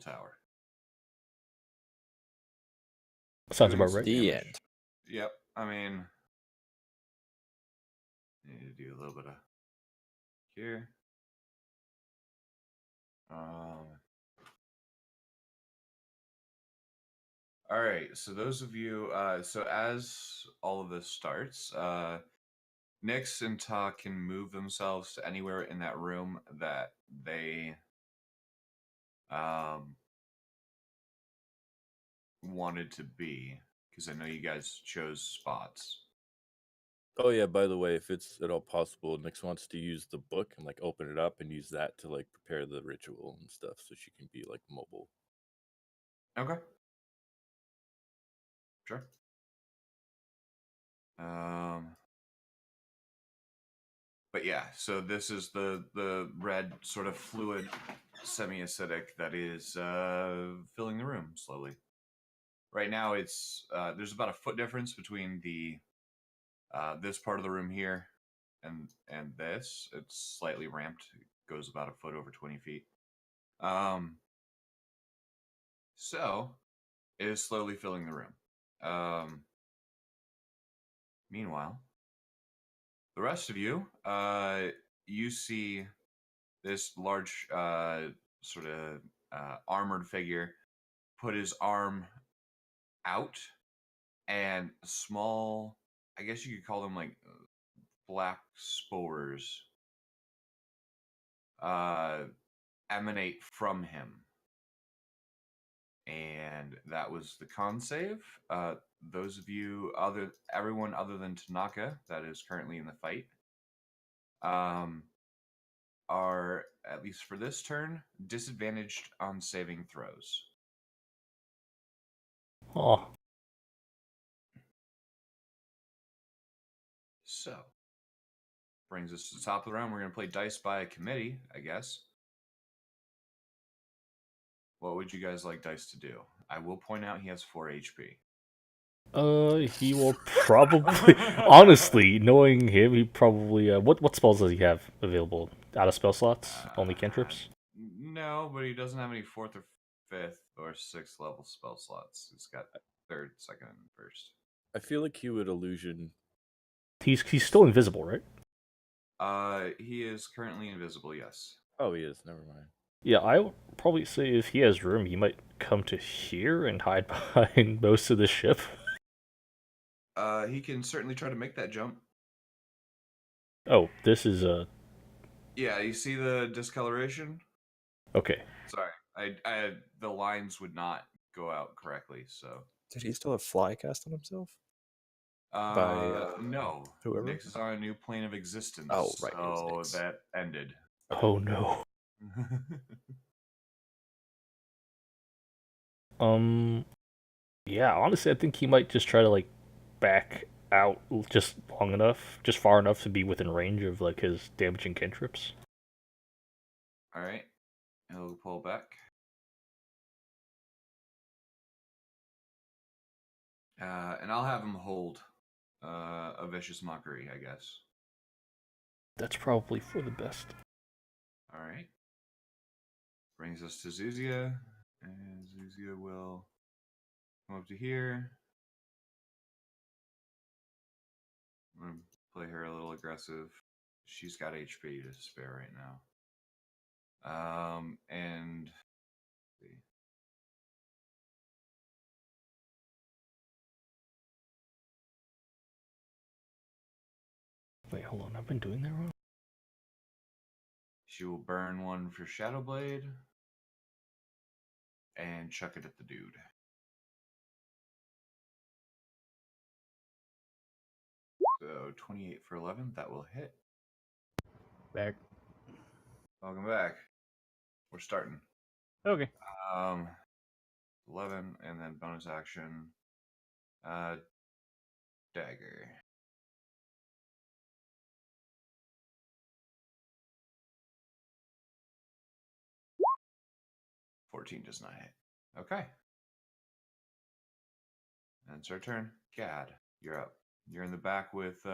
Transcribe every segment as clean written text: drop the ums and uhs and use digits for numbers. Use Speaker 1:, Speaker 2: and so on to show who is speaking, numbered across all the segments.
Speaker 1: tower.
Speaker 2: Sounds about right.
Speaker 3: The end.
Speaker 1: Yep. I mean, need to do a little bit of here. All right. So those of you, so as all of this starts, Nyx and Ta can move themselves to anywhere in that room that they wanted to be, because I know you guys chose spots.
Speaker 3: Oh yeah, by the way, if it's at all possible, Nyx wants to use the book and like open it up and use that to like prepare the ritual and stuff so she can be like mobile.
Speaker 1: Okay. Sure. But yeah, so this is the red sort of fluid semi-acidic that is filling the room slowly. Right now, it's there's about a foot difference between the this part of the room here and this. It's slightly ramped. It goes about a foot over 20 feet. So it is slowly filling the room. Meanwhile, the rest of you, you see this large sort of armored figure put his arm out, and small, I guess you could call them like black spores, emanate from him. And that was the con save. Those of you, everyone other than Tanaka that is currently in the fight, are, at least for this turn, disadvantaged on saving throws.
Speaker 2: Oh.
Speaker 1: So, brings us to the top of the round. We're going to play dice by committee, I guess. What would you guys like dice to do? I will point out he has 4 HP.
Speaker 2: He will probably, honestly, knowing him, he probably, what spells does he have available? Out of spell slots? Only cantrips?
Speaker 1: No, but he doesn't have any 4th or 5th or 6th level spell slots. He's got 3rd, 2nd, and 1st.
Speaker 3: I feel like he would illusion.
Speaker 2: He's still invisible, right?
Speaker 1: He is currently invisible, yes.
Speaker 3: Oh, he is. Never mind.
Speaker 2: Yeah, I would probably say if he has room, he might come to here and hide behind most of the ship.
Speaker 1: He can certainly try to make that jump.
Speaker 2: Oh, this is a...
Speaker 1: Yeah, you see the discoloration?
Speaker 2: Okay.
Speaker 1: Sorry, I the lines would not go out correctly, so...
Speaker 4: Did he still have fly cast on himself?
Speaker 1: No.
Speaker 4: whoever?
Speaker 1: Nyx is on a new plane of existence.
Speaker 4: Oh, right, it
Speaker 1: So
Speaker 4: was Nyx.
Speaker 1: that ended.
Speaker 2: Oh no. Yeah, honestly, I think he might just try to, like, back out just far enough to be within range of, like, his damaging cantrips.
Speaker 1: Alright. He'll pull back. And I'll have him hold a vicious mockery, I guess.
Speaker 2: That's probably for the best.
Speaker 1: Alright. Brings us to Zuzia. And Zuzia will come up to here. I'm going to play her a little aggressive. She's got HP to spare right now. And... let's see.
Speaker 2: Wait, hold on, I've been doing that wrong?
Speaker 1: She will burn one for Shadowblade. And chuck it at the dude. So 28 for 11, that will hit.
Speaker 5: Back.
Speaker 1: Welcome back. We're starting.
Speaker 5: Okay.
Speaker 1: 11 and then bonus action. Dagger. $14 does not hit. Okay. And it's our turn. Gad, you're up. You're in the back with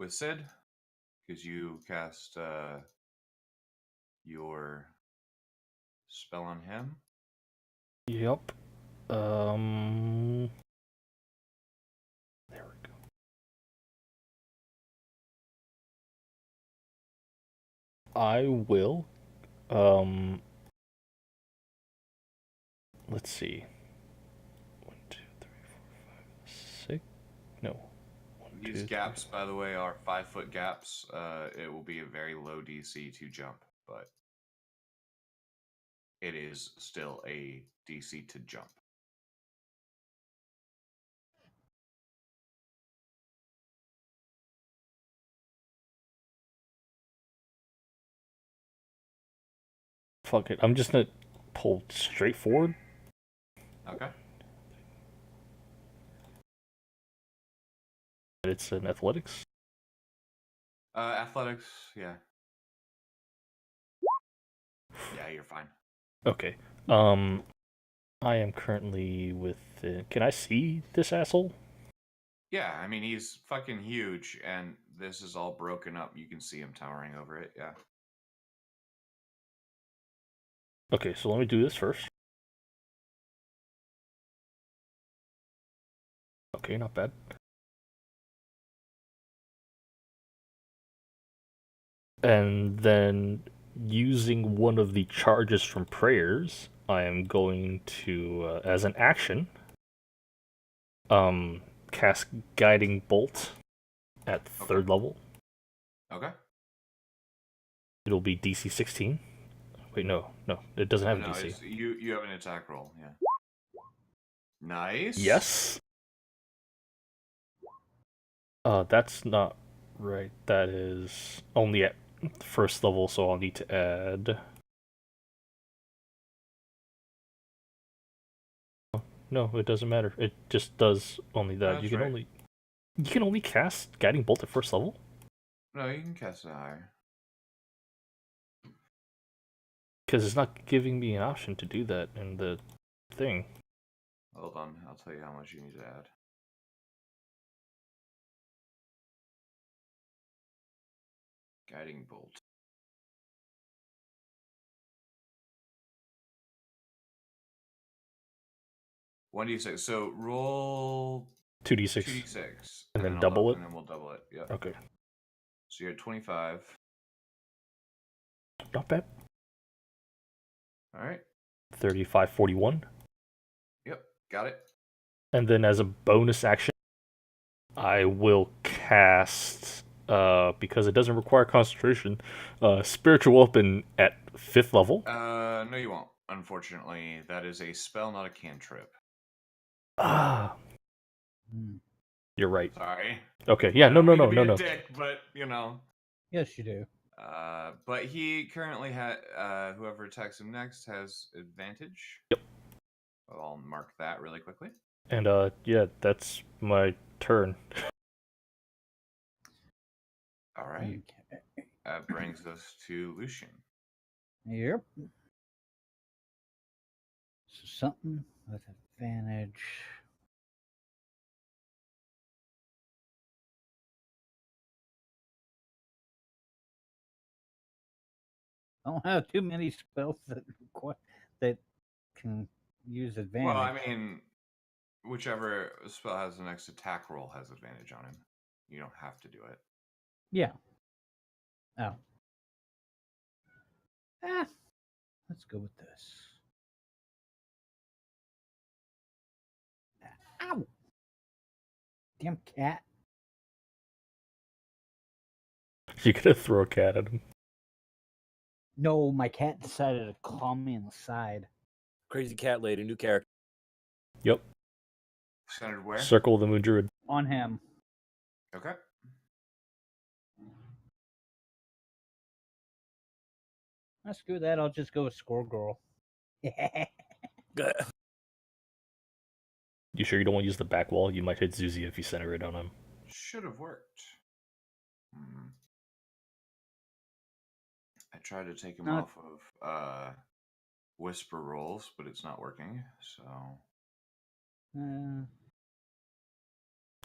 Speaker 1: Sid, because you cast your spell on him.
Speaker 2: Yep. There we go. I will. Let's see. 1, 2, 3, 4, 5, 6. No. 1,
Speaker 1: These
Speaker 2: 2,
Speaker 1: gaps,
Speaker 2: 3.
Speaker 1: by the way, are 5-foot gaps. It will be a very low DC to jump, but it is still a DC to jump.
Speaker 2: Fuck it. I'm just gonna pull straight forward.
Speaker 1: Okay.
Speaker 2: It's an athletics.
Speaker 1: Athletics, yeah. Yeah, you're fine.
Speaker 2: Okay. I am currently with. Can I see this asshole?
Speaker 1: Yeah, I mean, he's fucking huge, and this is all broken up. You can see him towering over it, yeah.
Speaker 2: Okay, so let me do this first. Okay, not bad. And then using one of the charges from prayers, I am going to, as an action, cast Guiding Bolt at third level.
Speaker 1: Okay.
Speaker 2: It'll be DC 16. Wait, no, it doesn't have a
Speaker 1: No,
Speaker 2: DC.
Speaker 1: it's, you have an attack roll, yeah. Nice.
Speaker 2: Yes. That's not right. That is only at first level, so I'll need to add. No, it doesn't matter. It just does only that.
Speaker 1: That's
Speaker 2: You can
Speaker 1: right.
Speaker 2: only cast Guiding Bolt at first level.
Speaker 1: No, you can cast it higher.
Speaker 2: Because it's not giving me an option to do that in the thing.
Speaker 1: Hold on, I'll tell you how much you need to add. Guiding bolt. One d6. So roll
Speaker 2: 2d6.
Speaker 1: 2d6,
Speaker 2: And then
Speaker 1: I'll
Speaker 2: double it?
Speaker 1: and then we'll double it. Yeah.
Speaker 2: Okay.
Speaker 1: So you're at 25.
Speaker 2: Not bad.
Speaker 1: All right.
Speaker 2: 35, 41.
Speaker 1: Yep. Got it.
Speaker 2: And then as a bonus action, I will cast, because it doesn't require concentration, Spiritual Weapon at 5th level.
Speaker 1: No, you won't. Unfortunately, that is a spell, not a cantrip.
Speaker 2: Ah,
Speaker 5: Hmm.
Speaker 2: you're right.
Speaker 1: Sorry.
Speaker 2: Okay, yeah,
Speaker 1: I
Speaker 2: no,
Speaker 1: don't mean to be a
Speaker 2: no.
Speaker 1: dick, but you know.
Speaker 5: Yes, you do.
Speaker 1: But he currently whoever attacks him next has advantage.
Speaker 2: Yep.
Speaker 1: I'll mark that really quickly.
Speaker 2: And, yeah, that's my turn.
Speaker 1: All right.
Speaker 5: Okay.
Speaker 1: That brings us to Lucian.
Speaker 5: Yep. So something with advantage. I don't have too many spells that can use advantage.
Speaker 1: Well, I mean, whichever spell has the next attack roll has advantage on him. You don't have to do it.
Speaker 5: Yeah. Oh. Let's go with this. Ow! Damn cat.
Speaker 2: You're gonna throw a cat at him.
Speaker 5: No, my cat decided to claw me in the side.
Speaker 3: Crazy Cat Lady, new character.
Speaker 2: Yep.
Speaker 1: Centered where?
Speaker 2: Circle of the Moon Druid.
Speaker 5: On him.
Speaker 1: Okay.
Speaker 5: Let's do that. I'll just go with Score Girl.
Speaker 2: You sure you don't want to use the back wall? You might hit Zuzi if you center it on him.
Speaker 1: Should have worked. I tried to take him
Speaker 5: Not-
Speaker 1: off of whisper rolls, but it's not working. So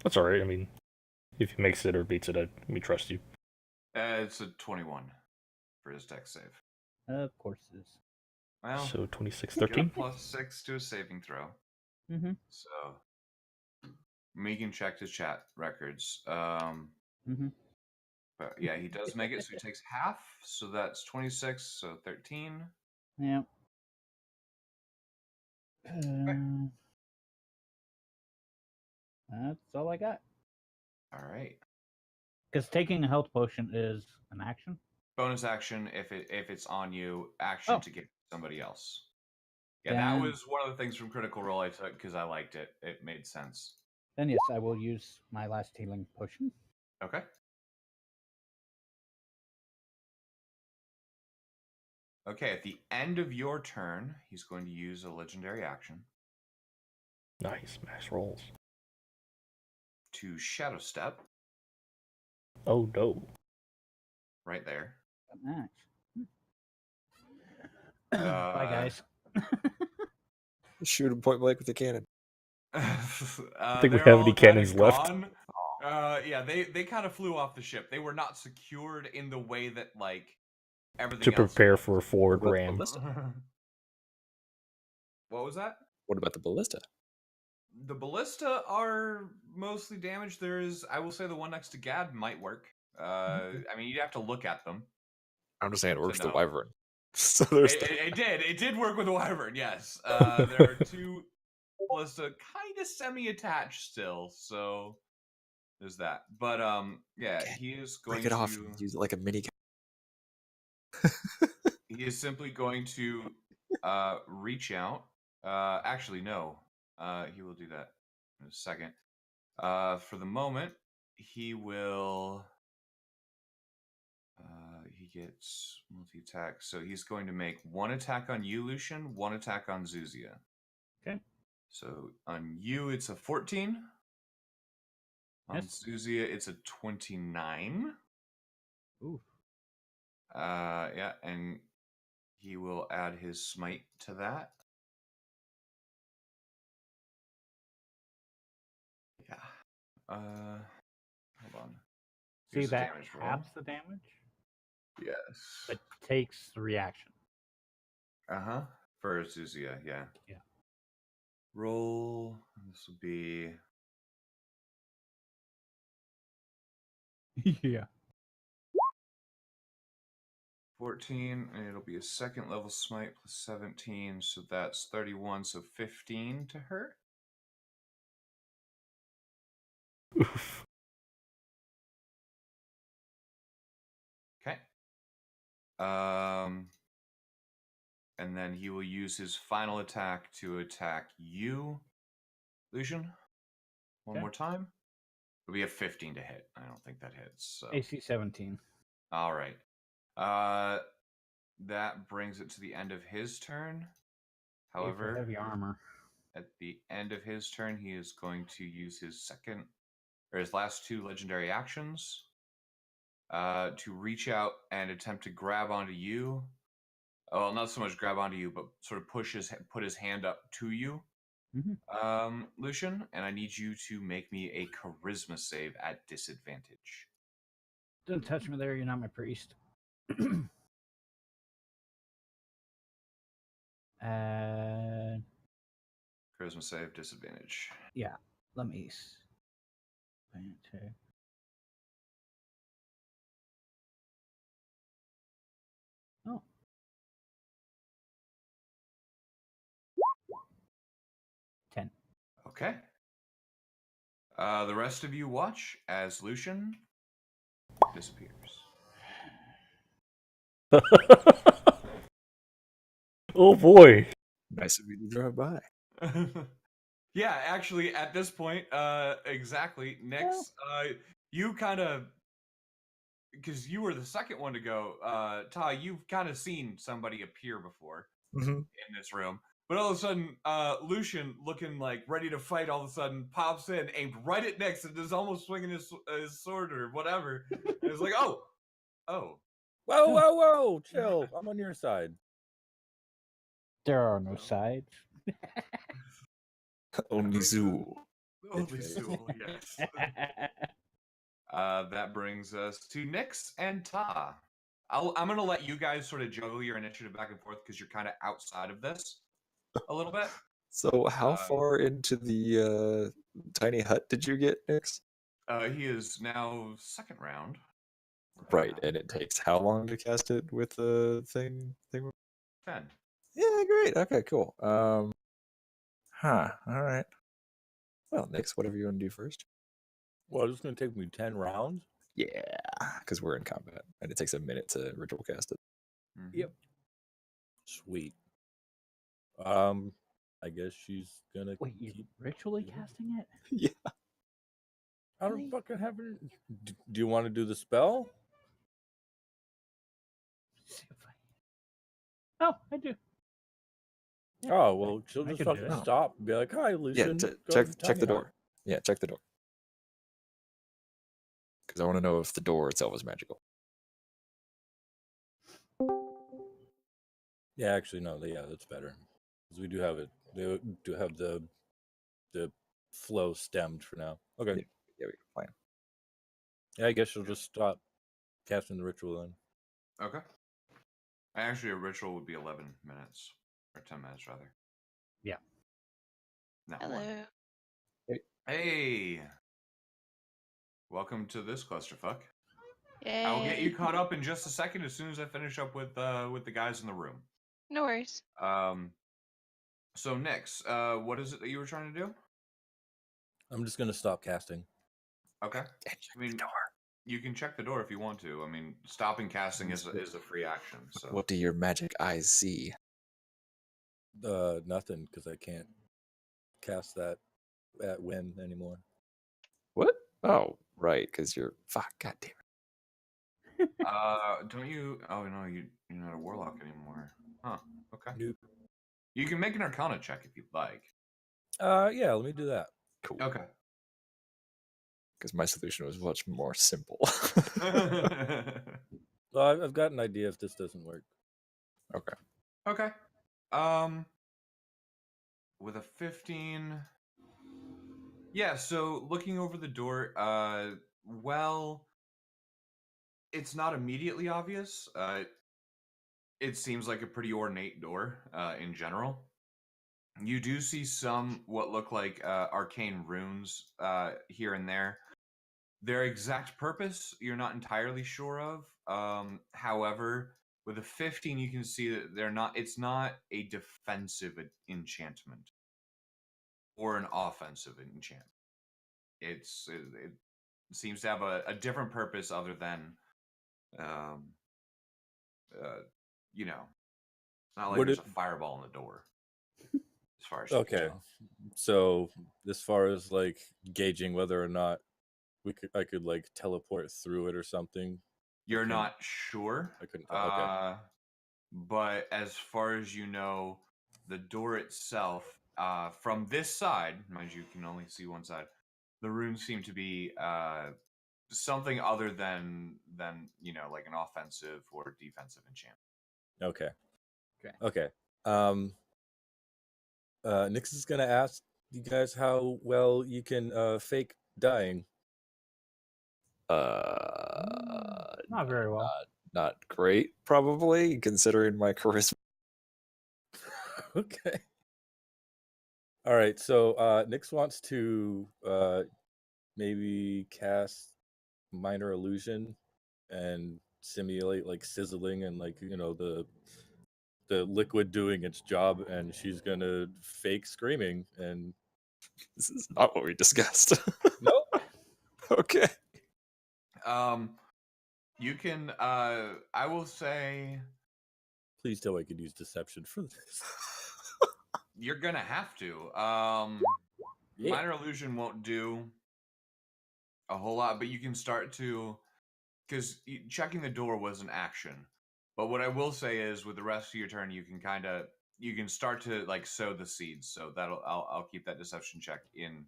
Speaker 2: That's alright, I mean, if he makes it or beats it, we trust you.
Speaker 1: it's a 21 for his dex save.
Speaker 5: of course it is.
Speaker 1: Well,
Speaker 2: So 26,
Speaker 1: you got
Speaker 2: 13.
Speaker 1: +6 to a saving throw.
Speaker 5: Mm-hmm.
Speaker 1: So Megan checked his chat records.
Speaker 5: Mm-hmm.
Speaker 1: But yeah, he does make it, so he takes half. So that's 26, so 13.
Speaker 5: Yeah. That's all I got.
Speaker 1: All right.
Speaker 5: Because taking a health potion is an action.
Speaker 1: Bonus action if it's on you. Action
Speaker 5: Oh.
Speaker 1: to get somebody else. Yeah, that
Speaker 5: Then-
Speaker 1: was one of the things from Critical Role I took because I liked it. It made sense.
Speaker 5: Then yes, I will use my last healing potion.
Speaker 1: Okay. Okay, at the end of your turn, he's going to use a legendary action
Speaker 2: Nice, max rolls.
Speaker 1: to Shadow Step
Speaker 2: Oh no.
Speaker 1: right there.
Speaker 5: Nice. Bye, guys.
Speaker 4: Shoot him point blank with a cannon.
Speaker 1: I
Speaker 2: think we have any cannons left.
Speaker 1: Yeah, they kind of flew off the ship. They were not secured in the way that like everything
Speaker 2: To
Speaker 1: else
Speaker 2: prepare
Speaker 1: was.
Speaker 2: for a forward
Speaker 4: What about the
Speaker 2: ram.
Speaker 4: ballista?
Speaker 1: What was that?
Speaker 4: What about the ballista?
Speaker 1: The ballista are mostly damaged. There is, I will say, the one next to Gad might work. I mean, you'd have to look at them.
Speaker 4: I'm just saying it works
Speaker 1: know.
Speaker 4: the wyvern. So there's
Speaker 1: It did work with the wyvern. Yes, there are two ballista kind of semi-attached still, so there's that. But yeah,
Speaker 4: Okay.
Speaker 1: he is going
Speaker 4: break it
Speaker 1: to
Speaker 4: off and use it like a mini.
Speaker 1: he is simply going to reach out. Actually, no. He will do that in a second. For the moment, he will. He gets multi-attack, so he's going to make one attack on you, Lucian, one attack on Zuzia.
Speaker 5: Okay.
Speaker 1: So on you, it's a 14. On
Speaker 5: Yes.
Speaker 1: Zuzia, it's a 29.
Speaker 5: Ooh.
Speaker 1: Yeah, and he will add his smite to that. Yeah. Hold on.
Speaker 5: See,
Speaker 1: Here's the
Speaker 5: that
Speaker 1: damage roll.
Speaker 5: halves the damage,
Speaker 1: Yes.
Speaker 5: but takes the reaction.
Speaker 1: Uh-huh. For Zuzia, yeah.
Speaker 5: Yeah.
Speaker 1: Roll. This will be
Speaker 5: Yeah.
Speaker 1: 14, and it'll be a second level smite plus 17, so that's 31, so 15 to her.
Speaker 2: Oof.
Speaker 1: Okay. And then he will use his final attack to attack you, Lucian. One
Speaker 5: Okay.
Speaker 1: more time. It'll be a 15 to hit. I don't think that hits. So.
Speaker 5: AC 17.
Speaker 1: All right. That brings it to the end of his turn. However,
Speaker 5: heavy armor.
Speaker 1: at the end of his turn, he is going to use his his last two legendary actions to reach out and attempt to grab onto you. Well, not so much grab onto you, but sort of put his hand up to you, Lucian. And I need you to make me a charisma save at disadvantage.
Speaker 5: Don't touch me there. You're not my priest.
Speaker 1: Charisma save, disadvantage.
Speaker 5: Yeah. Let me. Oh. 10.
Speaker 1: Okay. The rest of you watch as Lucian disappears.
Speaker 2: Oh boy.
Speaker 4: Nice of you to drive by.
Speaker 1: Yeah, actually, at this point, exactly. Nyx, you kind of, because you were the second one to go, Ty, you've kind of seen somebody appear before in this room. But all of a sudden, Lucian, looking like ready to fight, all of a sudden pops in, aimed right at Nyx, and is almost swinging his sword or whatever. And it's like, oh.
Speaker 3: Whoa, chill. I'm on your side.
Speaker 5: There are no sides.
Speaker 4: Only Zoo.
Speaker 1: Only Zool, yes. That brings us to Nyx and Ta. I'm gonna let you guys sort of juggle your initiative back and forth because you're kind of outside of this a little bit.
Speaker 4: So how
Speaker 1: Um,
Speaker 4: far into the tiny hut did you get, Nix?
Speaker 1: He is now second round.
Speaker 4: Right, and it takes how long to cast it with the thing?
Speaker 1: 10.
Speaker 4: Yeah, great. Okay, cool. All right. Well, Nix, whatever you want to do first.
Speaker 3: Well, it's going to take me 10 rounds.
Speaker 4: Yeah, because we're in combat, and it takes a minute to ritual cast it.
Speaker 1: Mhm.
Speaker 3: Yep. Sweet. I guess she's gonna
Speaker 5: Wait, you're
Speaker 3: keep.
Speaker 5: ritually
Speaker 3: Yeah.
Speaker 5: casting it?
Speaker 4: Yeah.
Speaker 3: I don't
Speaker 5: Really?
Speaker 3: fucking have it. Do you want to do the spell?
Speaker 5: See if I... Oh, I do. Yeah,
Speaker 3: Oh well, she'll
Speaker 5: I
Speaker 3: just
Speaker 5: could do
Speaker 3: fucking
Speaker 5: it.
Speaker 3: stop and be like, "Hi,
Speaker 4: Yeah,
Speaker 3: Lucian. go
Speaker 4: check
Speaker 3: to
Speaker 4: check the
Speaker 3: tiny hut."
Speaker 4: door. Yeah, check the door. Because I want to know if the door itself is magical.
Speaker 3: Yeah, actually, no. Yeah, that's better because we do have it. They do have the flow stemmed for now. Okay.
Speaker 4: Yeah, we can plan.
Speaker 3: Yeah, I guess she'll just stop casting the ritual then.
Speaker 1: Okay. Actually, a ritual would be 11 minutes. Or 10 minutes, rather.
Speaker 5: Yeah.
Speaker 1: Not
Speaker 6: Hello.
Speaker 1: one. Hey! Welcome to this clusterfuck.
Speaker 6: Yay.
Speaker 1: I'll get you caught up in just a second as soon as I finish up with the guys in the room.
Speaker 6: No worries.
Speaker 1: So Nix, what is it that you were trying to do?
Speaker 3: I'm just gonna stop casting.
Speaker 1: Okay.
Speaker 4: And check
Speaker 1: I mean,
Speaker 4: the door.
Speaker 1: you can check the door if you want to. I mean, stopping casting is a free action. So
Speaker 4: What do your magic eyes see?
Speaker 3: Nothing because I can't cast that at whim anymore.
Speaker 4: What? Oh, right, because you're fuck. God damn it.
Speaker 1: don't you? Oh no, you're not a warlock anymore. Huh. Okay.
Speaker 3: Nope.
Speaker 1: You can make an Arcana check if you'd like.
Speaker 3: Yeah, let me do that.
Speaker 4: Cool.
Speaker 1: Okay.
Speaker 4: Because my solution was much more simple.
Speaker 3: Well, I've got an idea if this doesn't work.
Speaker 4: Okay.
Speaker 1: Okay. With a 15. Yeah, so looking over the door, well, it's not immediately obvious. It seems like a pretty ornate door, in general. You do see some what look like arcane runes here and there. Their exact purpose, you're not entirely sure of. However, with a 15, you can see that it's not a defensive enchantment or an offensive enchantment. It seems to have a different purpose other than, you know, not like
Speaker 3: Would
Speaker 1: there's
Speaker 3: it-
Speaker 1: a fireball in the door. As far as you can
Speaker 3: Okay.
Speaker 1: tell.
Speaker 3: So as far as like gauging whether or not I could like teleport through it or something.
Speaker 1: You're
Speaker 3: couldn't-
Speaker 1: not sure.
Speaker 3: I couldn't tell. Okay.
Speaker 1: But as far as you know, the door itself, from this side, mind you, you can only see one side. The runes seem to be something other than like an offensive or defensive enchantment.
Speaker 3: Okay. Nix is gonna ask you guys how well you can fake dying.
Speaker 5: Not very well.
Speaker 4: Not great, probably, considering my charisma.
Speaker 3: Okay. All right. So Nix wants to maybe cast minor illusion and simulate like sizzling and like the liquid doing its job, and she's gonna fake screaming and
Speaker 4: This is not what we discussed.
Speaker 3: nope.
Speaker 4: Okay.
Speaker 1: You can. I will say
Speaker 3: Please tell I could use deception for this.
Speaker 1: you're gonna have to.
Speaker 3: Yeah.
Speaker 1: Minor illusion won't do a whole lot, but you can start to, because checking the door was an action. But what I will say is, with the rest of your turn, you can start to like sow the seeds. So I'll keep that deception check in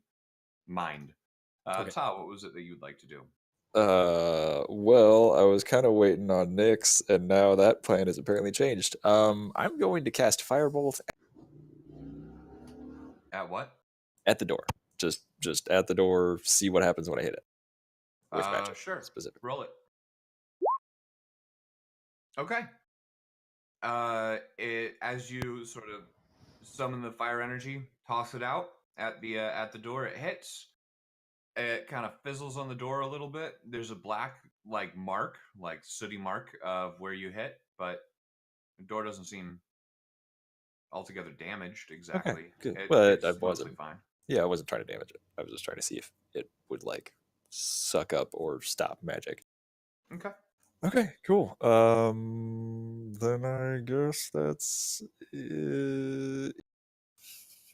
Speaker 1: mind.
Speaker 3: Okay.
Speaker 1: Ta, what was it that you'd like to do?
Speaker 4: Well, I was kind of waiting on Nyx, and now that plan has apparently changed. I'm going to cast Firebolt
Speaker 1: At what?
Speaker 4: at the door. Just at the door, see what happens when I hit it. With magic,
Speaker 1: Sure.
Speaker 4: specific.
Speaker 1: Roll it. Okay. As you sort of summon the fire energy, toss it out at the door. It hits. It kind of fizzles on the door a little bit. There's a black mark, like sooty mark of where you hit, but the door doesn't seem altogether damaged exactly.
Speaker 4: Okay, good.
Speaker 1: It,
Speaker 4: Well,
Speaker 1: it's
Speaker 4: I
Speaker 1: mostly
Speaker 4: wasn't.
Speaker 1: fine.
Speaker 4: Yeah, I wasn't trying to damage it. I was just trying to see if it would like suck up or stop magic.
Speaker 1: Okay.
Speaker 4: Okay, cool. Then I guess that's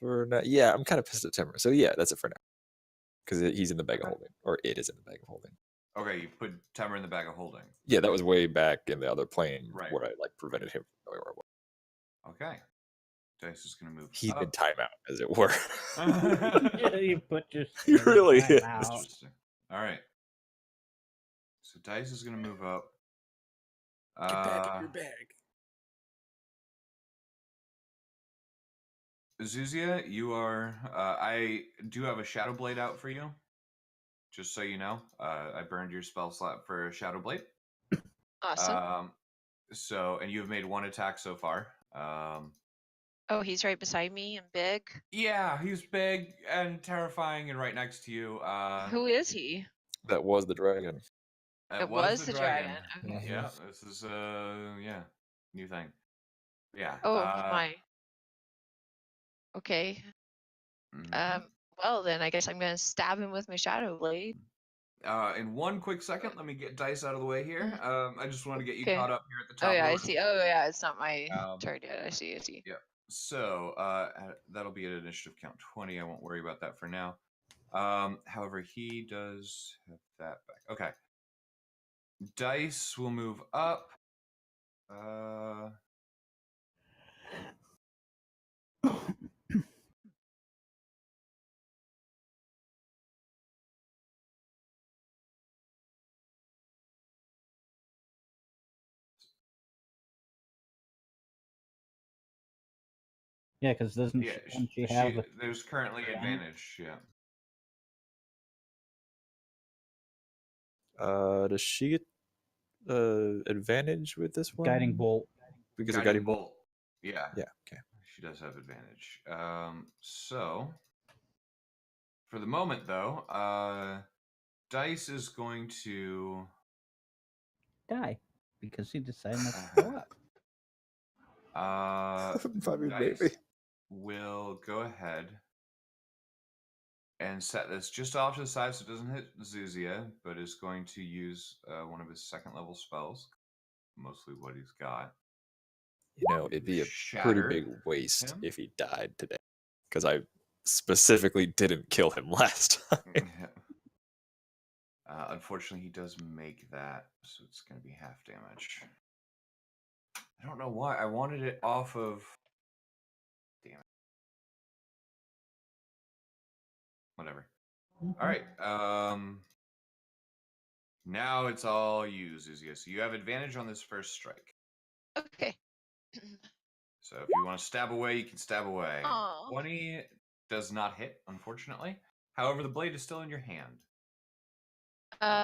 Speaker 4: for now. Yeah, I'm kind of pissed at Timber. So yeah, that's it for now. Because he's in the bag of
Speaker 1: Okay.
Speaker 4: holding, or it is in the bag of holding.
Speaker 1: Okay, you put Temur in the bag of holding.
Speaker 4: Yeah, that was way back in the other plane
Speaker 1: Right.
Speaker 4: where I like prevented him from knowing where I was.
Speaker 1: Okay. Dice is gonna move.
Speaker 4: He's in
Speaker 1: up.
Speaker 4: timeout, as it were.
Speaker 5: Yeah, you put your
Speaker 4: He really
Speaker 5: time
Speaker 4: is.
Speaker 5: out.
Speaker 1: Interesting. All right. So Dice is gonna move up.
Speaker 3: Get back in your bag.
Speaker 1: Zuzia, you are. I do have a Shadow Blade out for you. Just so you know, I burned your spell slot for Shadow Blade.
Speaker 6: Awesome.
Speaker 1: And you have made one attack so far.
Speaker 6: Oh, he's right beside me and big.
Speaker 1: Yeah, he's big and terrifying and right next to you.
Speaker 6: Who is he?
Speaker 4: That was the dragon.
Speaker 6: It was the dragon. Okay.
Speaker 1: Yeah, this is new thing. Yeah.
Speaker 6: Oh my. Okay.
Speaker 1: mhm.
Speaker 6: Well then, I guess I'm gonna stab him with my shadow blade.
Speaker 1: In one quick second, let me get Dice out of the way here. I just want to get you
Speaker 6: Okay.
Speaker 1: caught up here at the top.
Speaker 6: Oh yeah, I
Speaker 1: row.
Speaker 6: see. Oh yeah, it's not my
Speaker 1: Um,
Speaker 6: turn yet. I see.
Speaker 1: Yeah. So that'll be at initiative count 20. I won't worry about that for now. However, he does have that back. Okay. Dice will move up.
Speaker 5: Yeah, because doesn't
Speaker 1: Yeah,
Speaker 5: she have?
Speaker 1: there's currently advantage. Yeah.
Speaker 4: Does she get advantage with this one?
Speaker 5: Guiding bolt.
Speaker 4: Because of guiding bolt.
Speaker 1: Yeah.
Speaker 4: Yeah. Okay.
Speaker 1: She does have advantage. So for the moment, though, Dice is going to
Speaker 5: Die because he decided not to go up.
Speaker 4: Bobby,
Speaker 1: Dice
Speaker 4: baby.
Speaker 1: will go ahead and set this just off to the side so it doesn't hit Zuzia, but is going to use one of his second level spells, mostly what he's got.
Speaker 4: You know, it'd be a
Speaker 1: Shatter
Speaker 4: pretty big waste
Speaker 1: him?
Speaker 4: if he died today. Because I specifically didn't kill him last time.
Speaker 1: Unfortunately, he does make that, so it's going to be half damage. I don't know why. I wanted it off of... Damn it. Whatever. All right. Now it's all you, Zuzia. So you have advantage on this first strike.
Speaker 6: Okay.
Speaker 1: So if you want to stab away, you can stab away.
Speaker 6: Aw.
Speaker 1: 20 does not hit, unfortunately. However, the blade is still in your hand.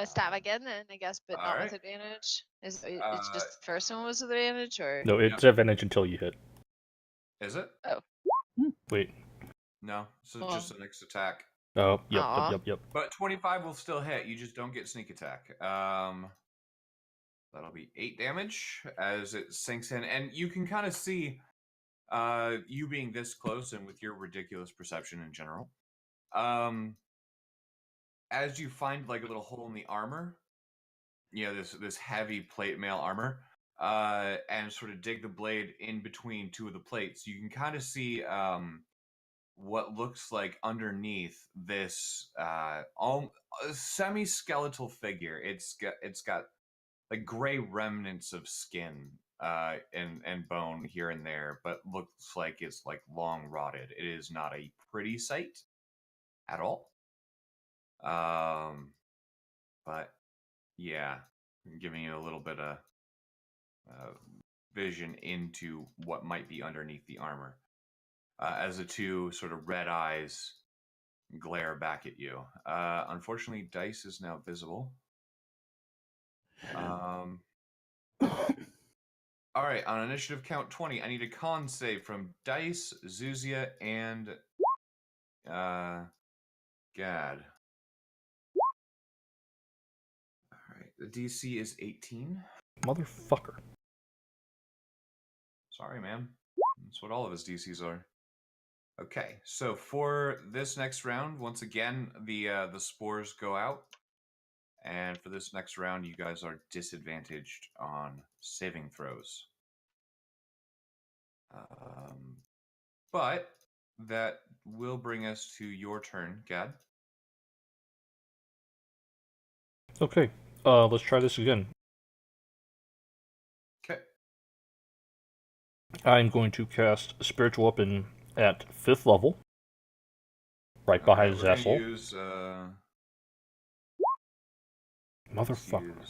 Speaker 6: Stab again then, I guess, but not
Speaker 1: alright.
Speaker 6: with advantage. It's just the first one was with advantage, or
Speaker 2: No, it's advantage until you hit.
Speaker 1: Is it?
Speaker 2: Wait.
Speaker 1: No. So
Speaker 6: Well.
Speaker 1: just the next attack.
Speaker 2: Oh,
Speaker 6: Aw.
Speaker 2: yep.
Speaker 1: But 25 will still hit. You just don't get sneak attack. That'll be 8 damage as it sinks in. And you can kind of see you being this close and with your ridiculous perception in general. As you find like a little hole in the armor, you know, this heavy plate mail armor, and sort of dig the blade in between two of the plates, you can kind of see what looks like underneath this semi-skeletal figure. It's got like gray remnants of skin and bone here and there, but looks like it's like long rotted. It is not a pretty sight at all. But yeah, giving you a little bit of vision into what might be underneath the armor. As the two sort of red eyes glare back at you. Unfortunately, Dice is now visible. All right, on initiative count 20, I need a con save from Dice, Zuzia, and Gad. All right, the DC is 18.
Speaker 2: Motherfucker.
Speaker 1: Sorry, man. That's what all of his DCs are. Okay, so for this next round, once again, the spores go out, and for this next round, you guys are disadvantaged on saving throws. But that will bring us to your turn, Gad.
Speaker 2: Okay, let's try this again.
Speaker 1: Okay.
Speaker 2: I'm going to cast Spiritual Weapon at 5th level, right behind
Speaker 1: we're gonna
Speaker 2: Zessel.
Speaker 1: use,
Speaker 2: Motherfucker.
Speaker 1: I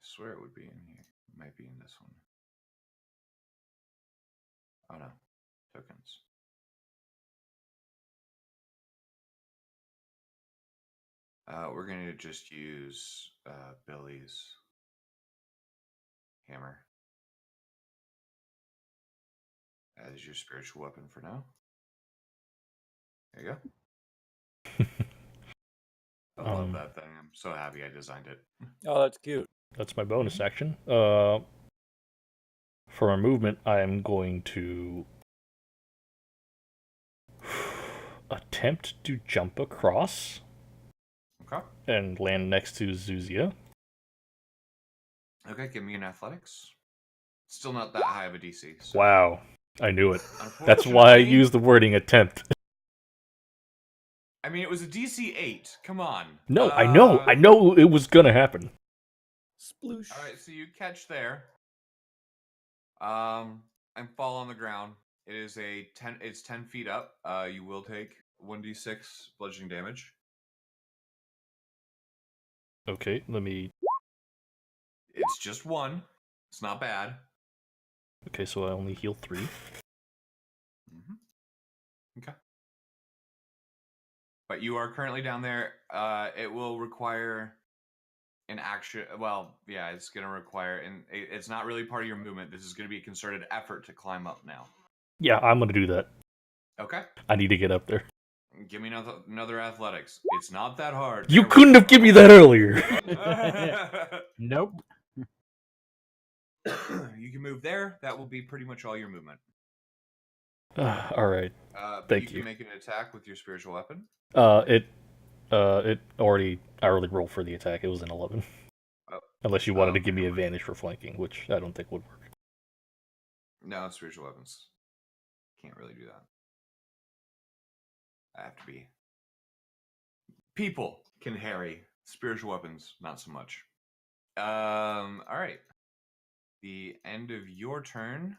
Speaker 1: swear it would be in here. It might be in this one. Oh no, tokens. We're gonna just use Billy's hammer as your spiritual weapon for now. There you go. I love that thing. I'm so happy I designed it.
Speaker 3: Oh, that's cute.
Speaker 2: That's my bonus action. For my movement, I am going to attempt to jump across
Speaker 1: Okay.
Speaker 2: and land next to Zuzia.
Speaker 1: Okay, give me an athletics. Still not that high of a DC. So
Speaker 2: Wow, I knew it. That's why I
Speaker 1: unfortunately-
Speaker 2: used the wording attempt.
Speaker 1: I mean, it was a DC 8. Come on.
Speaker 2: No, I know it was gonna happen.
Speaker 3: Sploosh.
Speaker 1: All right, so you catch there. And fall on the ground. It is it's 10 feet up. You will take 1d6 bludgeoning damage.
Speaker 2: Okay, let me.
Speaker 1: It's just one. It's not bad.
Speaker 2: Okay, so I only heal 3.
Speaker 1: Mm-hmm. Okay. But you are currently down there. It will require an action. Well, yeah, it's going to require, and it's not really part of your movement. This is going to be a concerted effort to climb up now.
Speaker 2: Yeah, I'm gonna do that.
Speaker 1: Okay.
Speaker 2: I need to get up there.
Speaker 1: Give me another athletics. It's not that hard.
Speaker 2: You
Speaker 1: There we
Speaker 2: couldn't
Speaker 1: go.
Speaker 2: have given me that earlier.
Speaker 5: Nope.
Speaker 1: You can move there. That will be pretty much all your movement.
Speaker 2: All right.
Speaker 1: But
Speaker 2: Thank
Speaker 1: you
Speaker 2: you.
Speaker 1: can make an attack with your spiritual weapon.
Speaker 2: I already rolled for the attack. It was an 11.
Speaker 1: Oh.
Speaker 2: Unless you wanted
Speaker 1: Oh,
Speaker 2: to give me
Speaker 1: never mind.
Speaker 2: advantage for flanking, which I don't think would work.
Speaker 1: No, spiritual weapons can't really do that. I have to be. People can harry. Spiritual weapons, not so much. All right. The end of your turn.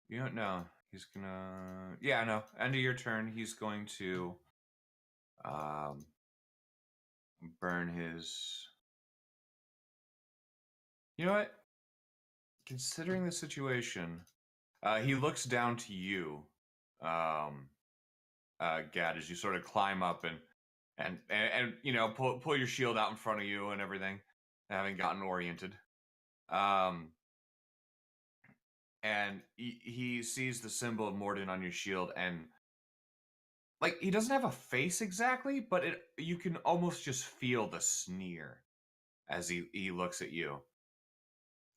Speaker 1: You don't know. He's gonna. Yeah, no. End of your turn. He's going to. Burn his. You know what? Considering the situation, he looks down to you, Gad, as you sort of climb up and you know pull your shield out in front of you and everything, having gotten oriented. And he sees the symbol of Morden on your shield, and like he doesn't have a face exactly, but you can almost just feel the sneer as he looks at you.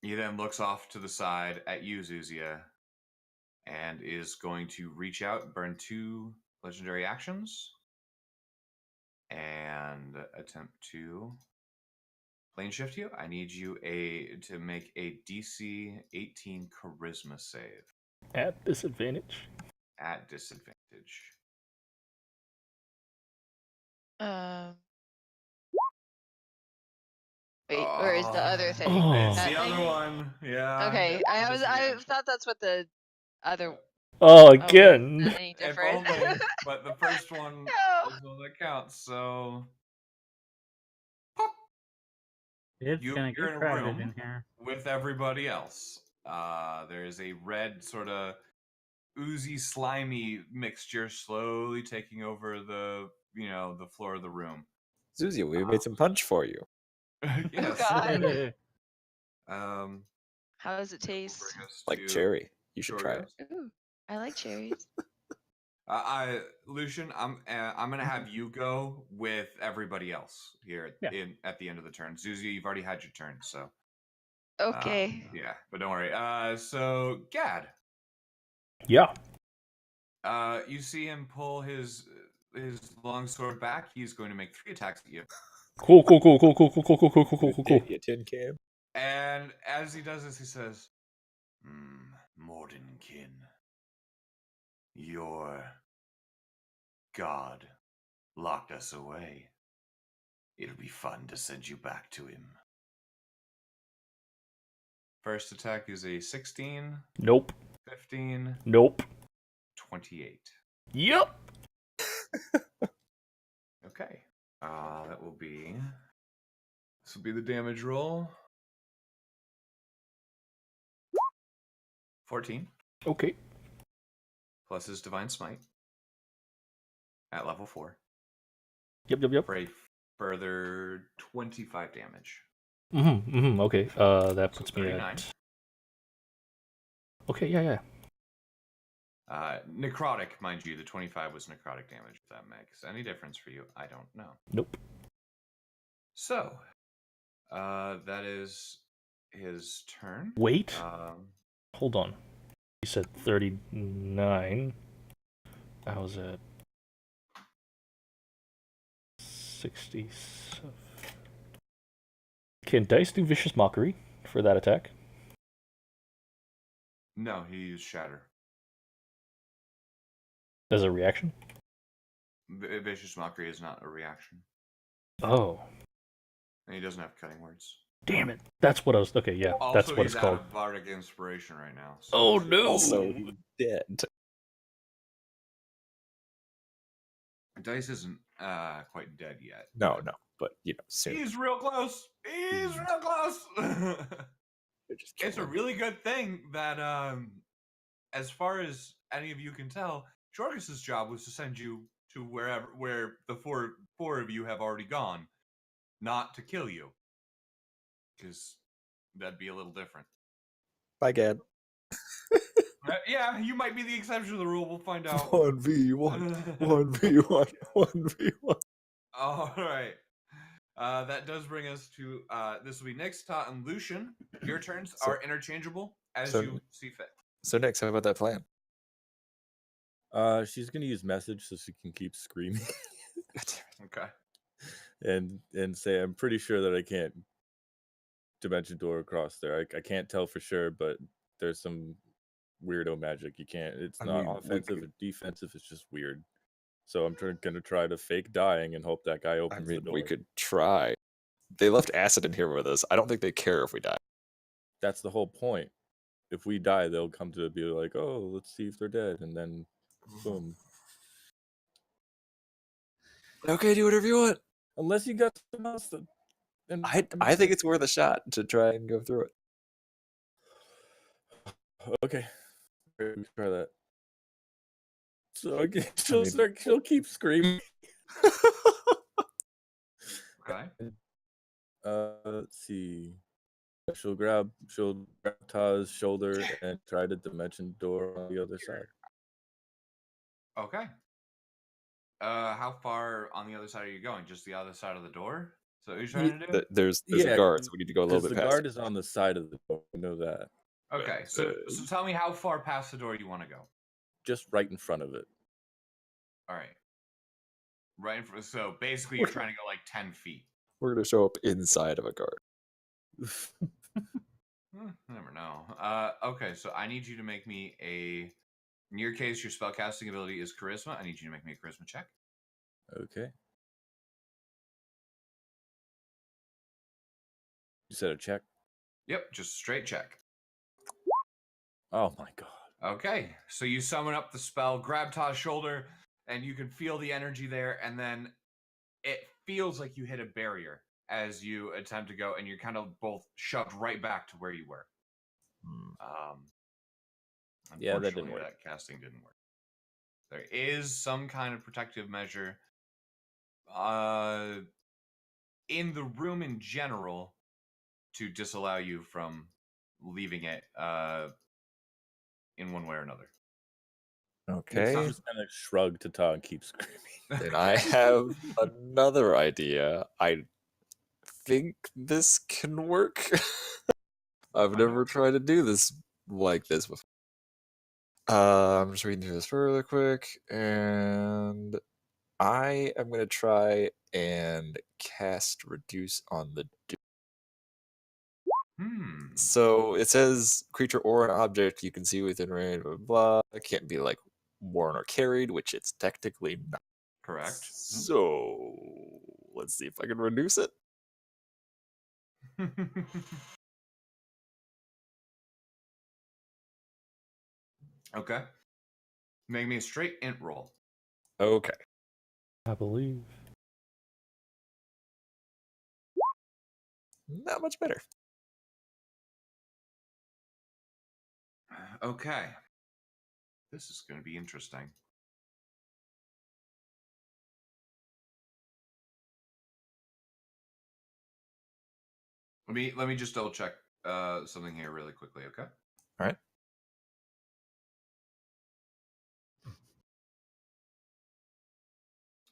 Speaker 1: He then looks off to the side at you, Zuzia, and is going to reach out, burn 2 legendary actions, and attempt to plane shift you. I need you to make a DC 18 Charisma save.
Speaker 2: At disadvantage.
Speaker 1: At disadvantage.
Speaker 6: Wait, where is the other thing?
Speaker 2: Oh.
Speaker 1: It's
Speaker 6: That
Speaker 1: the
Speaker 6: thing?
Speaker 1: other one. Yeah.
Speaker 6: Okay, I
Speaker 1: Disadvantage.
Speaker 6: thought that's what the other.
Speaker 2: Oh,
Speaker 6: Oh,
Speaker 2: again.
Speaker 6: is that any
Speaker 1: If
Speaker 6: different?
Speaker 1: only, but the first one
Speaker 6: No.
Speaker 1: is all that counts. So
Speaker 5: It's
Speaker 1: You're
Speaker 5: gonna
Speaker 1: in
Speaker 5: get
Speaker 1: a
Speaker 5: crowded
Speaker 1: room.
Speaker 5: in here.
Speaker 1: with everybody else, there is a red sort of oozy, slimy mixture slowly taking over the floor of the room.
Speaker 4: Zuzia, we made some punch for you.
Speaker 1: Yes.
Speaker 6: God.
Speaker 1: That'll
Speaker 6: How does it taste?
Speaker 1: bring us
Speaker 4: Like
Speaker 1: to
Speaker 4: cherry. You should try it.
Speaker 1: Jorgos.
Speaker 6: Ooh, I like cherries.
Speaker 1: Lucian, I'm gonna have you go with everybody else here
Speaker 2: Yeah.
Speaker 1: at the end of the turn. Zuzi, you've already had your turn, so
Speaker 6: Okay.
Speaker 1: yeah, but don't worry. So Gad,
Speaker 2: Yeah.
Speaker 1: you see him pull his longsword back. He's going to make 3 attacks at you,
Speaker 2: Cool. Cool.
Speaker 4: You tin can.
Speaker 1: and as he does this, he says, "Mordenkin, your god locked us away. It'll be fun to send you back to him." First attack is a 16,
Speaker 2: Nope.
Speaker 1: 15,
Speaker 2: Nope.
Speaker 1: 28.
Speaker 2: Yep.
Speaker 1: Okay. That will be. This will be the damage roll. 14
Speaker 2: Okay.
Speaker 1: plus his divine smite at level 4
Speaker 2: Yep.
Speaker 1: for a further 25 damage.
Speaker 2: Okay. That
Speaker 1: So
Speaker 2: puts me
Speaker 1: 39.
Speaker 2: at. Okay. Yeah.
Speaker 1: Necrotic, mind you, the 25 was necrotic damage. If that makes any difference for you, I don't know.
Speaker 2: Nope.
Speaker 1: So, that is his turn.
Speaker 2: Wait. Hold on. You said 39. I was at 67. Can Dice do Vicious Mockery for that attack?
Speaker 1: No, he used Shatter.
Speaker 2: As a reaction?
Speaker 1: Vicious Mockery is not a reaction.
Speaker 2: Oh.
Speaker 1: And he doesn't have cutting words.
Speaker 2: Damn it. That's what I was. Okay, yeah.
Speaker 1: Also,
Speaker 2: that's what
Speaker 1: he's
Speaker 2: it's called.
Speaker 1: out of Bardic Inspiration right now. So
Speaker 2: Oh, no.
Speaker 4: Also, he's dead.
Speaker 1: Dice isn't quite dead yet.
Speaker 4: No, but soon.
Speaker 1: He's real close. He's real close.
Speaker 4: They're just
Speaker 1: It's a
Speaker 4: killing
Speaker 1: really good thing that, as far as any of you can tell, Jorgus's job was to send you to where the four of you have already gone, not to kill you, because that'd be a little different.
Speaker 4: Bye, Gad.
Speaker 1: Yeah, you might be the exception to the rule. We'll find out.
Speaker 4: 1v1. 1v1. 1v1.
Speaker 1: All right. That does bring us to this will be Nyx, Tot, and Lucian. Your turns
Speaker 4: So-
Speaker 1: are interchangeable as
Speaker 4: so-
Speaker 1: you see fit.
Speaker 4: So, Nyx, how about that plan?
Speaker 3: She's gonna use message so she can keep screaming
Speaker 1: Okay.
Speaker 3: and say, "I'm pretty sure that I can't dimension door across there. I can't tell for sure, but there's some weirdo magic. You can't. It's
Speaker 4: I
Speaker 3: not
Speaker 4: mean, we
Speaker 3: offensive
Speaker 4: could-
Speaker 3: or defensive. It's just weird. So I'm gonna try to fake dying and hope that guy
Speaker 4: I
Speaker 3: opens the
Speaker 4: mean,
Speaker 3: door.
Speaker 4: we could try. They left acid in here with us. I don't think they care if we die.
Speaker 3: That's the whole point. If we die, they'll come to be like, "Oh, let's see if they're dead," and then boom.
Speaker 4: Okay, do whatever you want.
Speaker 3: Unless you got something else that. And
Speaker 4: I think it's worth a shot to try and go through it.
Speaker 3: Okay, we can try that. So again, she'll keep screaming.
Speaker 1: Okay.
Speaker 3: Let's see. She'll grab Taz's shoulder and try to dimension door on the other side.
Speaker 1: Okay. How far on the other side are you going? Just the other side of the door? So what are you trying to do?
Speaker 4: There's
Speaker 3: Yeah,
Speaker 4: a guard, so we need to go a little
Speaker 3: Because
Speaker 4: bit
Speaker 3: the
Speaker 4: past.
Speaker 3: guard is on the side of the door. We know that.
Speaker 1: Okay, so tell me how far past the door you want to go.
Speaker 3: Just right in front of it.
Speaker 1: All right. Right in front. So basically, you're trying to go like 10 feet.
Speaker 4: We're gonna show up inside of a guard.
Speaker 1: Never know. Okay, so I need you to make me a. In your case, your spellcasting ability is charisma. I need you to make me a charisma check.
Speaker 3: Okay. You said a check?
Speaker 1: Yep, just straight check.
Speaker 3: Oh my god.
Speaker 1: Okay, so you summon up the spell, grab Taz's shoulder, and you can feel the energy there, and then it feels like you hit a barrier as you attempt to go, and you're kind of both shoved right back to where you were.
Speaker 3: Yeah, that didn't
Speaker 1: Unfortunately,
Speaker 3: work.
Speaker 1: That casting didn't work. There is some kind of protective measure. in the room in general to disallow you from leaving it in one way or another.
Speaker 3: Nix
Speaker 4: Okay.
Speaker 3: just kind of shrug to Ta and keep screaming.
Speaker 4: Then I have another idea. I think this can work. I've never tried to do this like this before. I'm just reading through this really quick, and I am going to try and cast Reduce on the dude. So it says creature or an object you can see within range, blah, blah, blah. It can't be like worn or carried, which it's technically not.
Speaker 1: Correct.
Speaker 4: So let's see if I can reduce it.
Speaker 1: Okay. Make me a straight int roll.
Speaker 4: Okay.
Speaker 2: I believe.
Speaker 4: Not much better.
Speaker 1: Okay. This is going to be interesting. Let me just double check something here really quickly, okay?
Speaker 4: All right.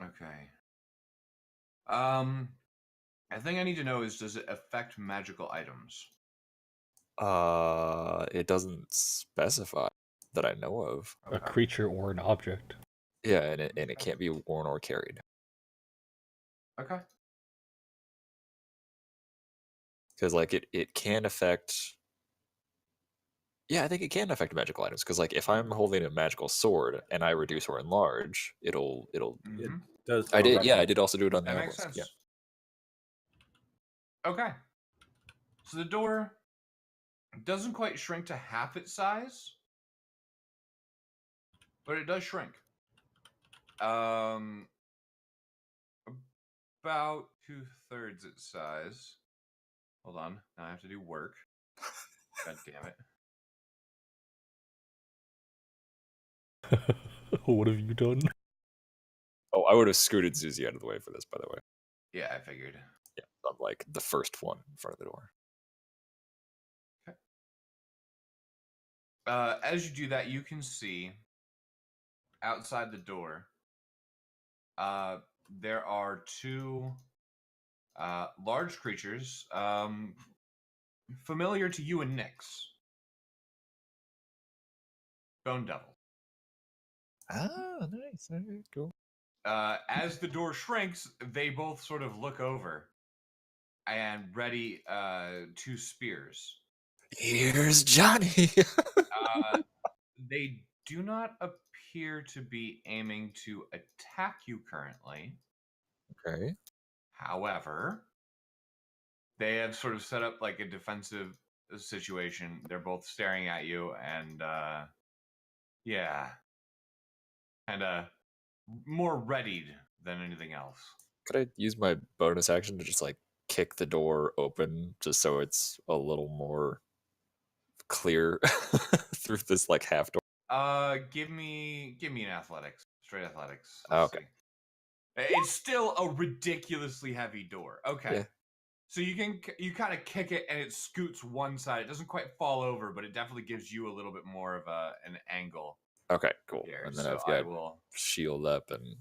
Speaker 1: Okay. I think I need to know is, does it affect magical items?
Speaker 4: It doesn't specify that I know of.
Speaker 2: A creature or an object.
Speaker 4: Yeah, and it can't be worn or carried.
Speaker 1: Okay.
Speaker 4: Because like it can affect. Yeah, I think it can affect magical items. Because like if I'm holding a magical sword and I reduce or enlarge, it'll.
Speaker 1: Mhm.
Speaker 3: Does
Speaker 4: I did.
Speaker 3: affect-
Speaker 4: Yeah, I did also do it on the
Speaker 1: That makes
Speaker 4: obelisk.
Speaker 1: sense.
Speaker 4: Yeah.
Speaker 1: Okay. So the door doesn't quite shrink to half its size, but it does shrink. About 2/3 its size. Hold on. Now I have to do work. God damn it.
Speaker 2: What have you done?
Speaker 4: Oh, I would have scooted Zuzi out of the way for this, by the way.
Speaker 1: Yeah, I figured.
Speaker 4: Yeah, I'm like the first one in front of the door.
Speaker 1: As you do that, you can see outside the door. There are two large creatures, familiar to you and Nyx. Bone Devil.
Speaker 4: Ah, nice. All right, cool.
Speaker 1: As the door shrinks, they both sort of look over and ready two spears.
Speaker 4: Here's Johnny.
Speaker 1: They do not appear to be aiming to attack you currently.
Speaker 4: Okay.
Speaker 1: However, they have sort of set up like a defensive situation. They're both staring at you, and yeah, kind of more readied than anything else.
Speaker 4: Could I use my bonus action to just like kick the door open just so it's a little more clear through this like half door?
Speaker 1: Give me an athletics, straight athletics.
Speaker 4: Okay.
Speaker 1: See. It's still a ridiculously heavy door. Okay.
Speaker 4: Yeah.
Speaker 1: So you kind of kick it and it scoots one side. It doesn't quite fall over, but it definitely gives you a little bit more of an angle.
Speaker 4: Okay, cool.
Speaker 1: Here.
Speaker 4: And then
Speaker 1: So
Speaker 4: I've got
Speaker 1: I will.
Speaker 4: shield up and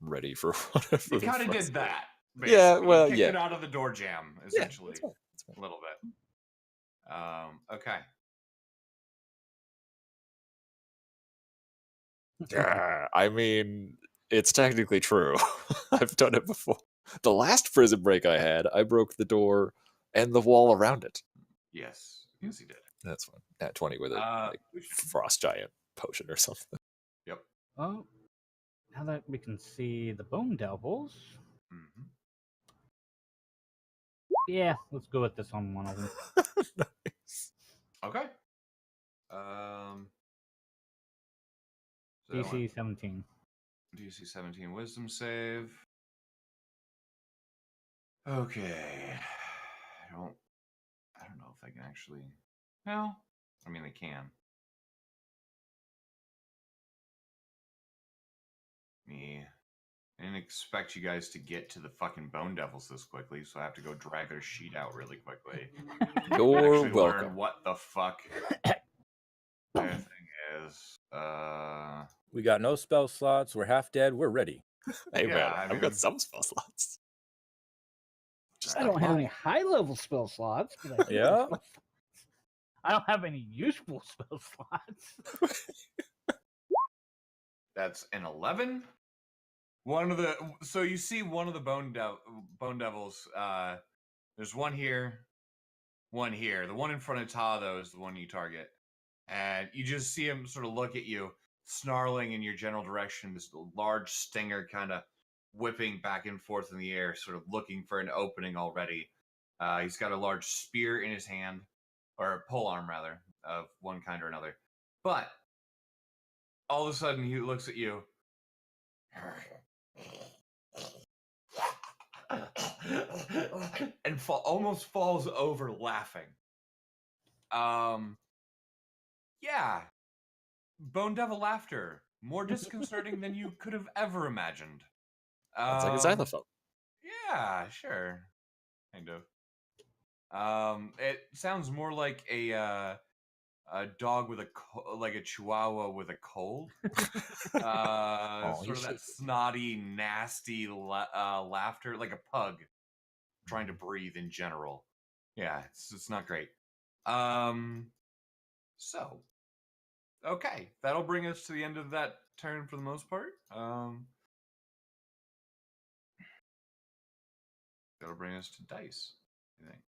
Speaker 4: ready for whatever.
Speaker 1: You
Speaker 4: the
Speaker 1: kind of
Speaker 4: fuck's
Speaker 1: did
Speaker 4: going-
Speaker 1: that.
Speaker 4: Yeah,
Speaker 1: basically.
Speaker 4: well,
Speaker 1: You kicked
Speaker 4: yeah.
Speaker 1: it out of the door jam,
Speaker 4: Yeah,
Speaker 1: essentially.
Speaker 4: that's fine. That's fine.
Speaker 1: A little bit. Okay.
Speaker 4: Yeah, I mean, it's technically true. I've done it before. The last prison break I had, I broke the door and the wall around it.
Speaker 1: Yes. Yes, he did.
Speaker 4: That's fine. At 20 with a like
Speaker 1: which-
Speaker 4: frost giant potion or something.
Speaker 1: Yep.
Speaker 5: Oh, now that we can see the Bone Devils,
Speaker 1: Mhm.
Speaker 5: yeah, let's go with this on one of them.
Speaker 4: Nice.
Speaker 1: Okay. So that
Speaker 5: DC
Speaker 1: went
Speaker 5: 17.
Speaker 1: DC 17 wisdom save. Okay. I don't know if I can actually. Well, I mean, they can. Me I didn't expect you guys to get to the fucking Bone Devils this quickly, so I have to go drag their sheet out really quickly.
Speaker 4: You're
Speaker 1: Actually
Speaker 4: welcome.
Speaker 1: learn what the fuck their thing is.
Speaker 3: We got no spell slots. We're half dead. We're ready.
Speaker 4: Hey
Speaker 1: Yeah,
Speaker 4: man,
Speaker 1: I
Speaker 4: I've
Speaker 1: mean-
Speaker 4: got some spell slots. Just
Speaker 5: I
Speaker 4: not
Speaker 5: don't have any
Speaker 4: mine.
Speaker 5: high level spell slots, but I do have
Speaker 3: Yeah?
Speaker 5: spell slots. I don't have any useful spell slots.
Speaker 1: That's an 11. So you see one of the Bone Devils. There's one here, one here. The one in front of Ta, though, is the one you target, and you just see him sort of look at you, snarling in your general direction. This large stinger kind of whipping back and forth in the air, sort of looking for an opening already. He's got a large spear in his hand, or a polearm rather, of one kind or another. But all of a sudden, he looks at you. And almost falls over laughing. Yeah. Bone Devil laughter. More disconcerting than you could have ever imagined.
Speaker 4: Sounds like a xylophone.
Speaker 1: Yeah, sure. Kind of. It sounds more like a dog with like a chihuahua with a cold.
Speaker 4: Oh,
Speaker 1: Sort of that snotty, nasty laughter, like a pug trying to breathe in general. Yeah, it's not great. So, okay, that'll bring us to the end of that turn for the most part. That'll bring us to Dice, I think.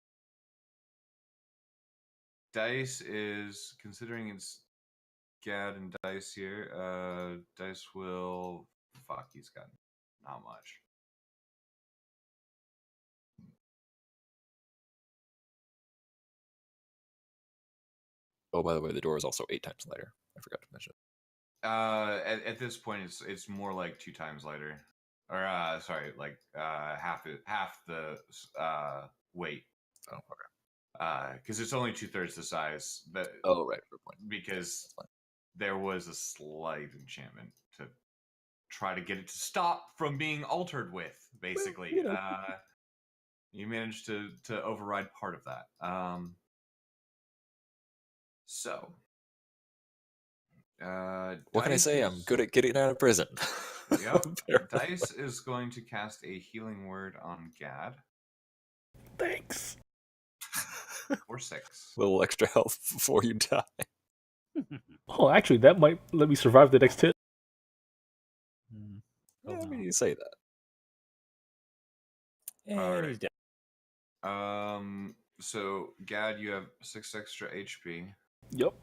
Speaker 1: Dice is, considering it's Gad and Dice here, Dice will... Fuck, he's got not much.
Speaker 4: Oh, by the way, the door is also 8 times lighter. I forgot to mention.
Speaker 1: At this point, it's more like 2 times lighter, or sorry, like half the weight.
Speaker 4: Oh, okay.
Speaker 1: Because it's only 2/3 the size. But
Speaker 4: Oh, right. Fair point.
Speaker 1: because
Speaker 4: That's fine.
Speaker 1: there was a slight enchantment to try to get it to stop from being altered with. Basically,
Speaker 4: you know.
Speaker 1: you managed to override part of that. So.
Speaker 4: What can I
Speaker 1: Dice
Speaker 4: say? I'm
Speaker 1: is-
Speaker 4: good at getting out of prison.
Speaker 1: Yep.
Speaker 4: Apparently.
Speaker 1: Dice is going to cast a healing word on Gad
Speaker 2: Thanks.
Speaker 1: for 6.
Speaker 4: Little extra health before you die.
Speaker 2: Oh, actually, that might let me survive the next hit.
Speaker 5: Oh,
Speaker 4: Yeah, I mean,
Speaker 5: no.
Speaker 4: you say that.
Speaker 3: And
Speaker 1: Alright.
Speaker 3: he's dead.
Speaker 1: So Gad, you have 6 extra HP.
Speaker 2: Yep.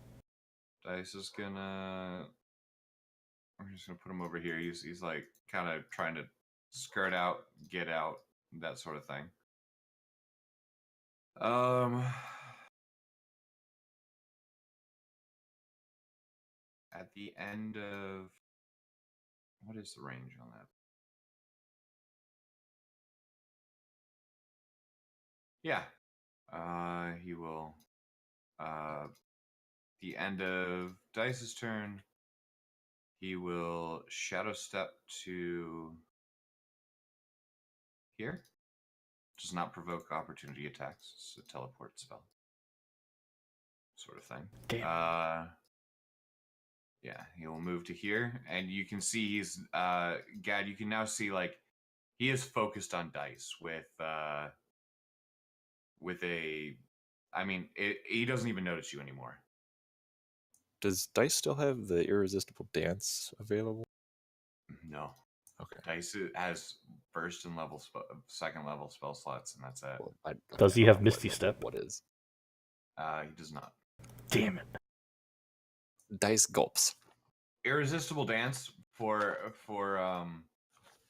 Speaker 1: Dice is gonna. I'm just gonna put him over here. He's like kind of trying to skirt out, get out, that sort of thing. At the end of, what is the range on that? Yeah. He will. The end of Dice's turn, he will shadow step to here. Does not provoke opportunity attacks. It's a teleport spell, sort of thing.
Speaker 2: Damn.
Speaker 1: Yeah, he will move to here, and you can see he's Gad. You can now see like he is focused on Dice with a. I mean, he doesn't even notice you anymore.
Speaker 4: Does Dice still have the irresistible dance available?
Speaker 1: No.
Speaker 4: Okay.
Speaker 1: Dice has first and second level spell slots, and that's it.
Speaker 4: Well,
Speaker 2: Does he
Speaker 4: I don't
Speaker 2: have
Speaker 4: know
Speaker 2: Misty Step?
Speaker 4: What is?
Speaker 1: He does not.
Speaker 2: Damn it.
Speaker 4: Dice gulps.
Speaker 1: Irresistible Dance for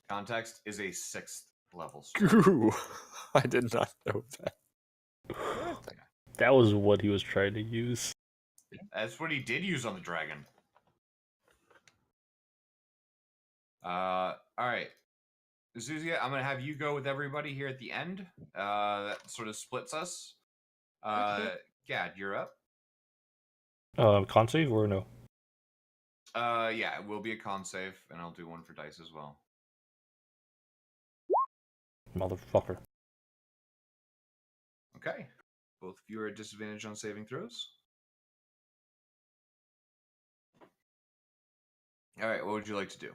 Speaker 1: context is a 6th level spell.
Speaker 4: Ooh, I did not know that.
Speaker 2: That was what he was trying to use.
Speaker 1: That's what he did use on the dragon. All right, Zuzia, I'm gonna have you go with everybody here at the end. That sort of splits us. Gad, you're up.
Speaker 2: Con save or no?
Speaker 1: Yeah, it will be a con save, and I'll do one for Dice as well.
Speaker 2: motherfucker.
Speaker 1: Okay. Both of you are at disadvantage on saving throws. All right. What would you like to do?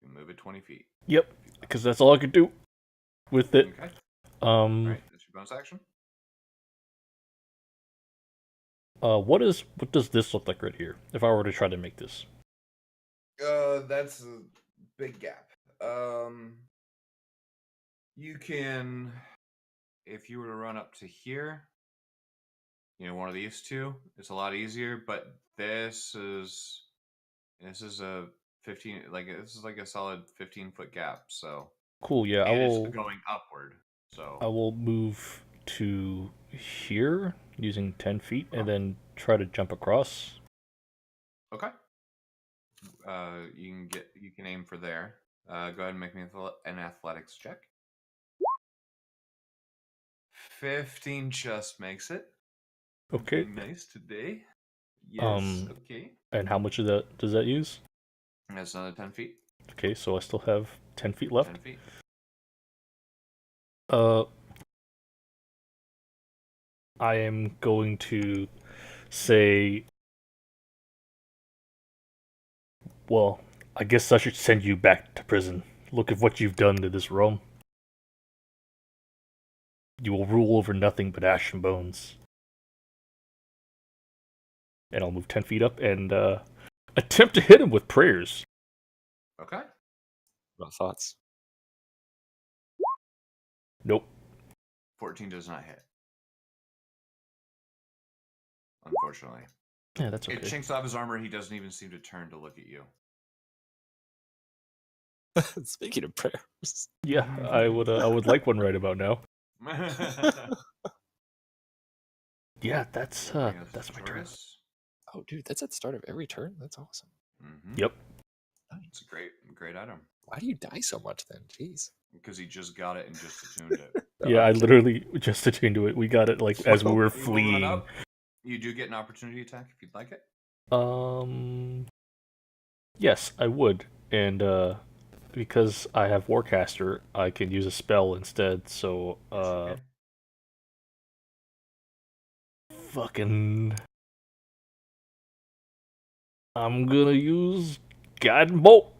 Speaker 1: You move it 20 feet.
Speaker 2: Yep, because that's all I could do with it.
Speaker 1: Okay. All
Speaker 2: Um,
Speaker 1: right. That's your bonus action.
Speaker 2: what does this look like right here? If I were to try to make this,
Speaker 1: That's a big gap. You can, if you were to run up to here, one of these two, it's a lot easier. But this is a 15, this is like a solid 15-foot gap. So
Speaker 2: cool. Yeah, I
Speaker 1: and it's
Speaker 2: will.
Speaker 1: going upward. So
Speaker 2: I will move to here using 10 feet and
Speaker 1: Okay.
Speaker 2: then try to jump across.
Speaker 1: okay. You can aim for there. Go ahead and make me an athletics check. 15 just makes it.
Speaker 2: Okay.
Speaker 1: Nice today. Yes. Okay.
Speaker 2: And how much of that does that use?
Speaker 1: That's another 10 feet.
Speaker 2: Okay, so I still have 10 feet left.
Speaker 1: 10 feet.
Speaker 2: I am going to say, well, I guess I should send you back to prison. Look at what you've done to this realm. You will rule over nothing but ash and bones. And I'll move 10 feet up and attempt to hit him with prayers.
Speaker 1: Okay.
Speaker 4: No thoughts.
Speaker 2: Nope.
Speaker 1: 14 does not hit. Unfortunately.
Speaker 2: Yeah, that's okay.
Speaker 1: It chinks off his armor. He doesn't even seem to turn to look at you.
Speaker 4: Speaking of prayers.
Speaker 2: Yeah, I would like one right about now. Yeah, that's my turn.
Speaker 4: Oh, dude, that's at the start of every turn? That's awesome.
Speaker 2: Yep.
Speaker 1: It's a great item.
Speaker 4: Why do you die so much then? Jeez.
Speaker 1: Because he just got it and just attuned it.
Speaker 2: Yeah, I literally just attuned to it. We got it like as we were
Speaker 1: You will run
Speaker 2: fleeing.
Speaker 1: up. You do get an opportunity attack if you'd like it.
Speaker 2: Yes, I would. And because I have Warcaster, I can use a spell instead, so
Speaker 1: Yes, you can.
Speaker 2: fucking I'm gonna use Guiding Bolt.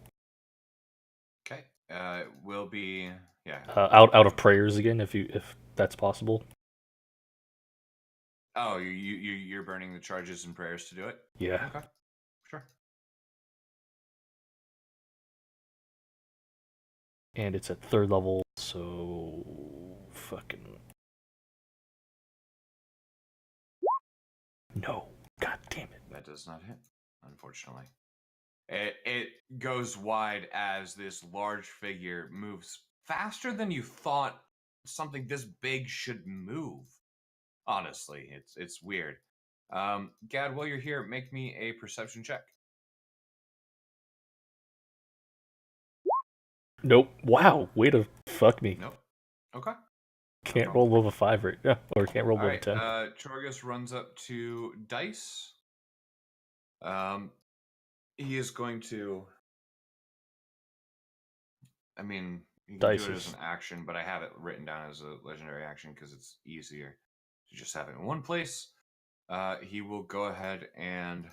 Speaker 1: Okay. It will be
Speaker 2: Out of prayers again, if that's possible.
Speaker 1: Oh, you're burning the charges and prayers to do it?
Speaker 2: Yeah.
Speaker 1: Okay. Sure.
Speaker 2: And it's at 3rd level, so fucking no. God damn it.
Speaker 1: That does not hit, unfortunately. It goes wide as this large figure moves faster than you thought something this big should move. Honestly, it's weird. Gad, while you're here, make me a perception check.
Speaker 2: Nope. Wow. Way to fuck me.
Speaker 1: Nope. Okay.
Speaker 2: Can't roll above a 5 right now. Or can't roll above a 10.
Speaker 1: Chorgus runs up to Dice. He is going to. I mean, you can do it as an action, but I have it written down as a legendary action because it's easier to just have it in one place. He will go ahead and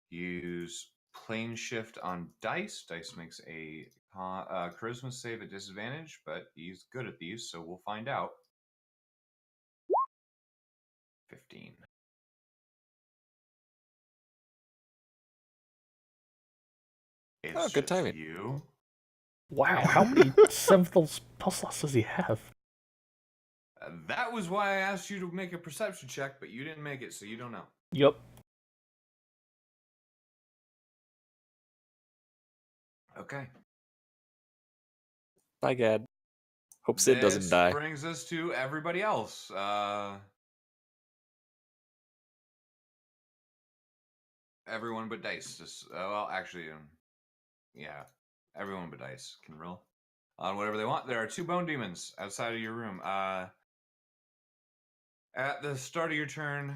Speaker 1: use plane shift on Dice. Dice makes a charisma save at disadvantage, but he's good at these, so we'll find out. 15. It's
Speaker 4: good
Speaker 1: just
Speaker 4: timing.
Speaker 1: You.
Speaker 2: Wow, how many 7th level spell slots does he have?
Speaker 1: That was why I asked you to make a perception check, but you didn't make it, so you don't know.
Speaker 2: Yep.
Speaker 1: Okay.
Speaker 4: Bye, Gad. Hope Sid doesn't die.
Speaker 1: This brings us to everybody else. Everyone but Dice. Well, actually, yeah. Everyone but Dice can roll on whatever they want. There are 2 bone demons outside of your room. At the start of your turn,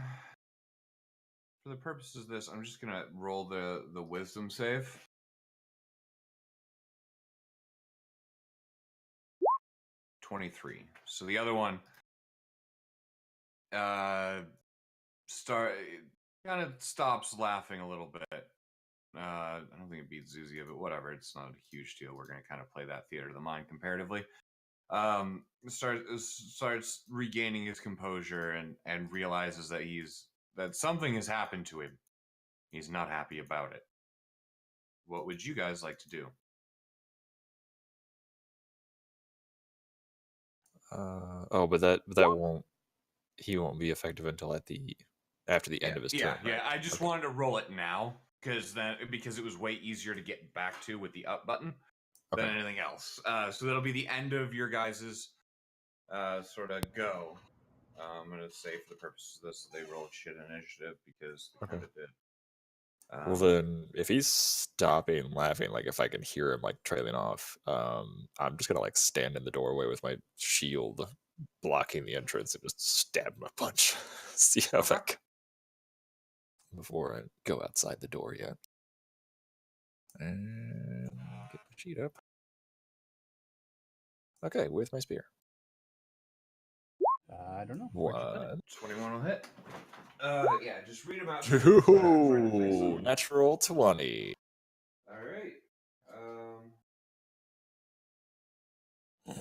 Speaker 1: for the purposes of this, I'm just gonna roll the wisdom save. 23. So the other one kind of stops laughing a little bit. I don't think it beats Zuzia, but whatever. It's not a huge deal. We're going to kind of play that theater of the mind comparatively. Starts regaining his composure and realizes that something has happened to him. He's not happy about it. What would you guys like to do?
Speaker 4: But that won't. He won't be effective until after the end of his turn.
Speaker 1: Yeah.
Speaker 4: Right?
Speaker 1: I just wanted to roll it now because it was way easier to get back to with the up button than anything else. So that'll be the end of your guys's sort of go. I'm gonna say for the purposes of this, they rolled shit initiative because they kind of did.
Speaker 4: Well, then, if he's stopping laughing, like if I can hear him like trailing off, I'm just gonna like stand in the doorway with my shield blocking the entrance and just stab him a punch. See how that goes before I go outside the door yet. And get the sheet up. Okay, with my spear.
Speaker 5: I don't know.
Speaker 4: What?
Speaker 1: 21 will hit. Yeah, just read about. Ooh,
Speaker 4: natural 20.
Speaker 1: All right.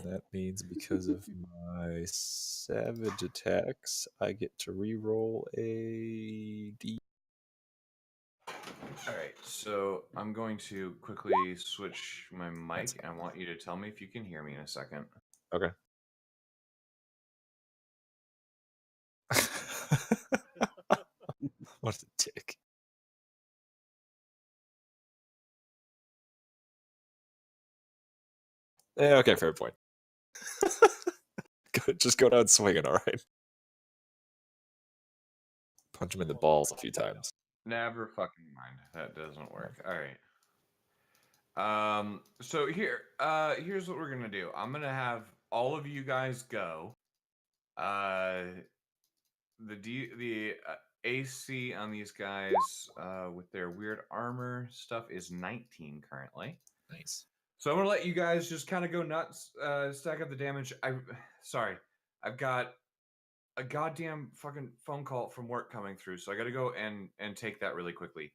Speaker 4: That means because of my savage attacks, I get to re-roll a D.
Speaker 1: All right, so I'm going to quickly switch my mic, and I want you to tell me if you can hear me in a second.
Speaker 4: Okay. What a dick. Yeah, okay, fair point. Just go down swinging, all right? Punch him in the balls a few times.
Speaker 1: Never fucking mind. That doesn't work. All right. So here's what we're gonna do. I'm gonna have all of you guys go. The AC on these guys with their weird armor stuff is 19 currently.
Speaker 4: Nice.
Speaker 1: So I'm gonna let you guys just kind of go nuts, stack up the damage. I've got a goddamn fucking phone call from work coming through, so I got to go and take that really quickly.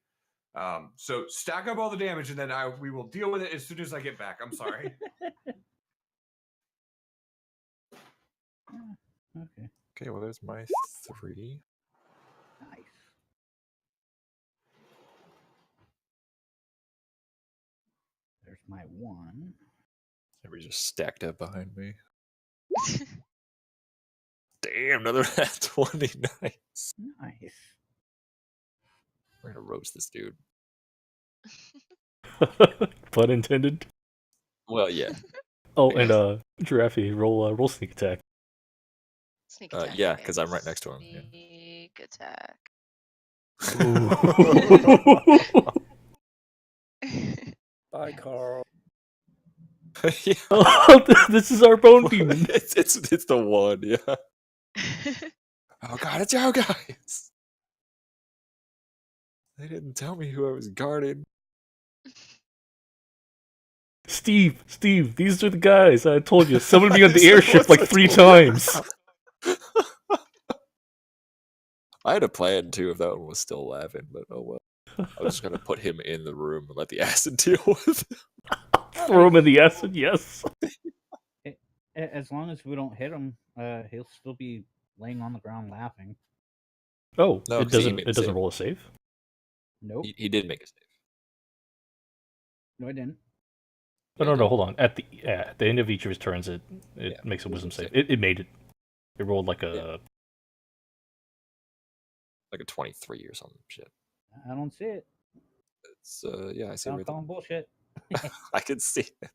Speaker 1: So stack up all the damage, and then we will deal with it as soon as I get back. I'm sorry.
Speaker 5: Okay.
Speaker 4: Okay, well, there's my 3.
Speaker 5: Nice. There's my 1.
Speaker 4: Everybody's just stacked up behind me. Damn, another 20. Nice.
Speaker 5: Nice.
Speaker 4: We're gonna roast this dude.
Speaker 2: Pun intended.
Speaker 4: Well, yeah.
Speaker 2: Oh, and Giraffe, roll sneak attack.
Speaker 6: Sneak attack.
Speaker 4: Yeah, because I'm right next to him. Yeah.
Speaker 6: Sneak attack.
Speaker 3: Bye, Carl.
Speaker 4: Yeah.
Speaker 2: Oh, this is our bone demon.
Speaker 4: It's the one, yeah. Oh god, it's you guys. They didn't tell me who I was guarding.
Speaker 2: Steve, these are the guys. I told you. Summoned me on the airship like 3 times.
Speaker 4: I had a plan too if that one was still laughing, but oh well. I was just gonna put him in the room and let the acid deal with it.
Speaker 2: Throw him in the acid, yes.
Speaker 5: As long as we don't hit him, he'll still be laying on the ground laughing.
Speaker 2: Oh,
Speaker 4: No,
Speaker 2: it
Speaker 4: 'cause he
Speaker 2: doesn't.
Speaker 4: made
Speaker 2: It
Speaker 4: a
Speaker 2: doesn't
Speaker 4: save.
Speaker 2: roll a save.
Speaker 5: Nope.
Speaker 4: He did make a save.
Speaker 5: No, I didn't.
Speaker 2: Oh, no, hold on. At the end of each of his turns, it makes a wisdom save. It made it. It rolled like a
Speaker 4: Like a 23 or some shit.
Speaker 5: I don't see it.
Speaker 4: It's I see
Speaker 5: I'm
Speaker 4: right there.
Speaker 5: calling bullshit.
Speaker 4: I can see it.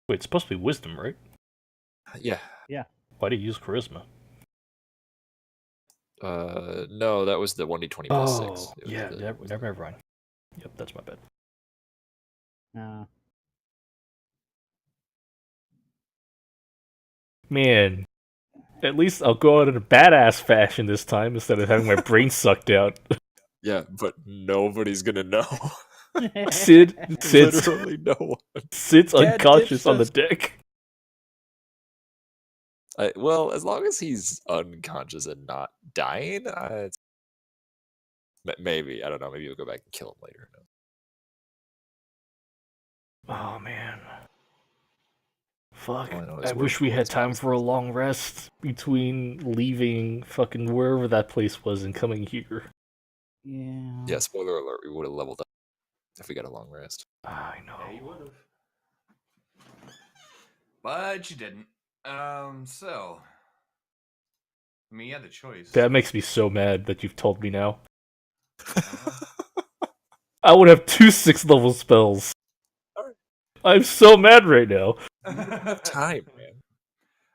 Speaker 2: Wait, it's supposed to be wisdom, right?
Speaker 4: Yeah.
Speaker 2: Why do you use charisma?
Speaker 4: No, that was the 1d20 plus 6. It was
Speaker 2: yeah,
Speaker 4: the
Speaker 2: never
Speaker 4: wisdom.
Speaker 2: mind. Yep, that's my bad. Man, at least I'll go out in a badass fashion this time instead of having my brain sucked out.
Speaker 4: Yeah, but nobody's gonna know.
Speaker 2: Sid sits
Speaker 4: Literally no one.
Speaker 2: sits
Speaker 3: Dad
Speaker 2: unconscious
Speaker 3: ditched
Speaker 2: on the
Speaker 3: us.
Speaker 2: deck.
Speaker 4: Well, as long as he's unconscious and not dying, maybe I don't know. Maybe you'll go back and kill him later.
Speaker 2: Oh man. Fuck.
Speaker 4: All I know is
Speaker 2: I
Speaker 4: we're
Speaker 2: wish we had
Speaker 4: always
Speaker 2: time
Speaker 4: honest.
Speaker 2: for a long rest between leaving fucking wherever that place was and coming here.
Speaker 5: Yeah.
Speaker 4: Yeah, spoiler alert: we would have leveled up if we got a long rest.
Speaker 2: I know.
Speaker 1: Yeah, you would have. But you didn't. So. I mean, you had the choice.
Speaker 2: That makes me so mad that you've told me now. I would have 2 6-level spells.
Speaker 4: Alright.
Speaker 2: I'm so mad right now.
Speaker 4: Have time, man.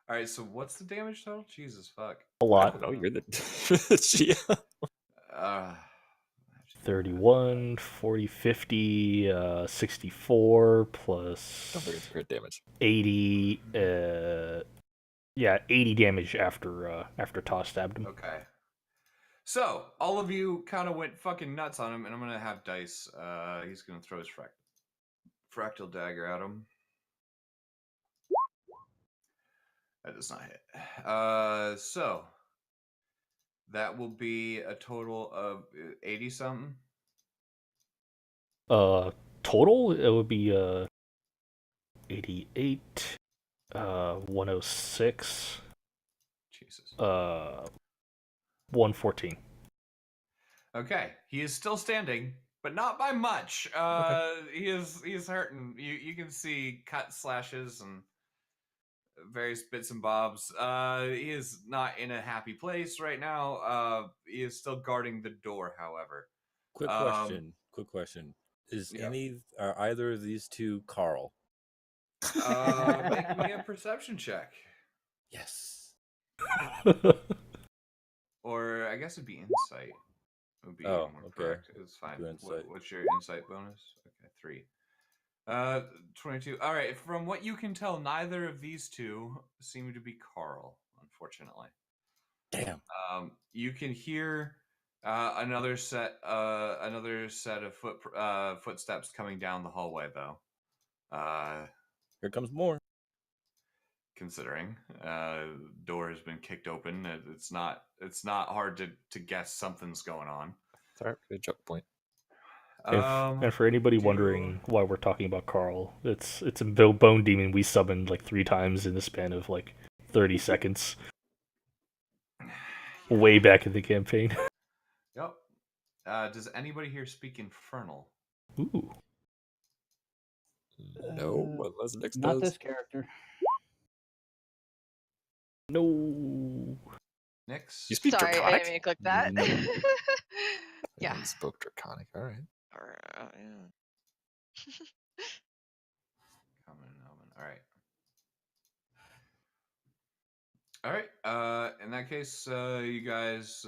Speaker 1: Alright, so what's the damage total? Jesus fuck.
Speaker 2: A
Speaker 4: I
Speaker 2: lot.
Speaker 4: don't know. You're the GM.
Speaker 2: 31, 40, 50, 64 plus
Speaker 4: Don't forget the crit damage.
Speaker 2: 80. Yeah, 80 damage after Toss stabbed him.
Speaker 1: Okay. So, all of you kind of went fucking nuts on him, and I'm gonna have Dice. He's gonna throw his fractal dagger at him. That does not hit. So that will be a total of 80 something.
Speaker 2: Total it would be 88, 106,
Speaker 1: Jesus.
Speaker 2: 114.
Speaker 1: Okay, he is still standing, but not by much. He is hurting. You can see cut slashes and various bits and bobs. He is not in a happy place right now. He is still guarding the door, however.
Speaker 3: Quick question. Quick question. Is
Speaker 1: Yeah.
Speaker 3: are either of these two Carl?
Speaker 1: Make me a perception check.
Speaker 3: Yes.
Speaker 1: Or I guess it'd be insight. It would be
Speaker 3: Oh,
Speaker 1: more
Speaker 3: okay.
Speaker 1: correct. It's fine.
Speaker 3: Do insight.
Speaker 1: What's your insight bonus? Okay, 3. 22. All right. From what you can tell, neither of these two seem to be Carl, unfortunately.
Speaker 3: Damn.
Speaker 1: You can hear another set of footsteps coming down the hallway, though.
Speaker 3: Here comes more.
Speaker 1: Considering door has been kicked open, it's not hard to guess something's going on.
Speaker 4: It's alright. Good joke point.
Speaker 2: And for anybody wondering why we're talking about Carl, it's a bone demon we summoned like 3 times in the span of like 30 seconds. Way back in the campaign.
Speaker 1: Yep. Does anybody here speak Infernal?
Speaker 2: Ooh.
Speaker 4: No, unless Nick
Speaker 5: Not
Speaker 4: does.
Speaker 5: this character.
Speaker 2: No.
Speaker 1: Nyx?
Speaker 4: You speak
Speaker 6: Sorry, I
Speaker 4: Draconic?
Speaker 6: didn't mean to click that.
Speaker 3: No.
Speaker 6: Yeah.
Speaker 4: You spoke Draconic. All right.
Speaker 6: Yeah.
Speaker 1: All right. In that case, you guys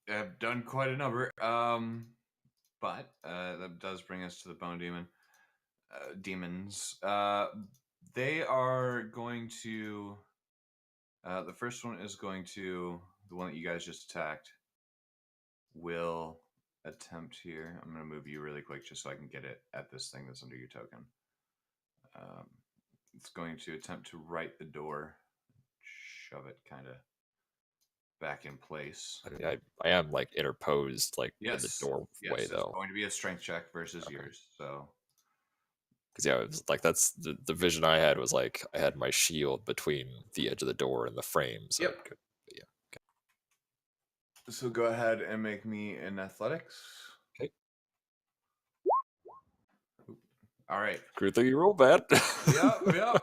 Speaker 1: have done quite a number. But that does bring us to the bone demons. They are going to. The first one is going to the one that you guys just attacked. Will attempt here. I'm going to move you really quick just so I can get it at this thing that's under your token. It's going to attempt to right the door, shove it kind of back in place.
Speaker 4: I mean, I am like interposed, like in the doorway
Speaker 1: Yes,
Speaker 4: though.
Speaker 1: it's going to be a strength check versus yours. So,
Speaker 4: Because yeah, it was like that's the vision I had was like I had my shield between the edge of the door and the frame. So
Speaker 1: Yep. So go ahead and make me an athletics.
Speaker 4: Okay.
Speaker 1: All right.
Speaker 4: Good thing you roll bad.
Speaker 1: Yep.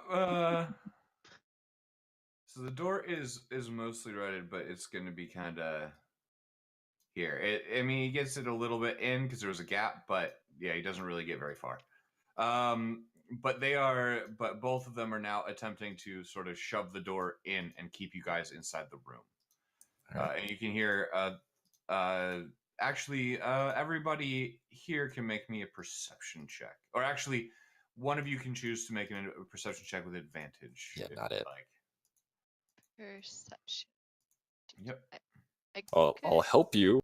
Speaker 1: So the door is mostly righted, but it's going to be kind of here. I mean, he gets it a little bit in because there was a gap, but yeah, he doesn't really get very far. But both of them are now attempting to sort of shove the door in and keep you guys inside the room. And you can hear, everybody here can make me a perception check. Or actually, one of you can choose to make a perception check with advantage.
Speaker 4: Yeah,
Speaker 1: if
Speaker 4: not
Speaker 1: you'd
Speaker 4: it.
Speaker 1: like.
Speaker 6: Perception.
Speaker 1: Yep.
Speaker 4: I'll help you.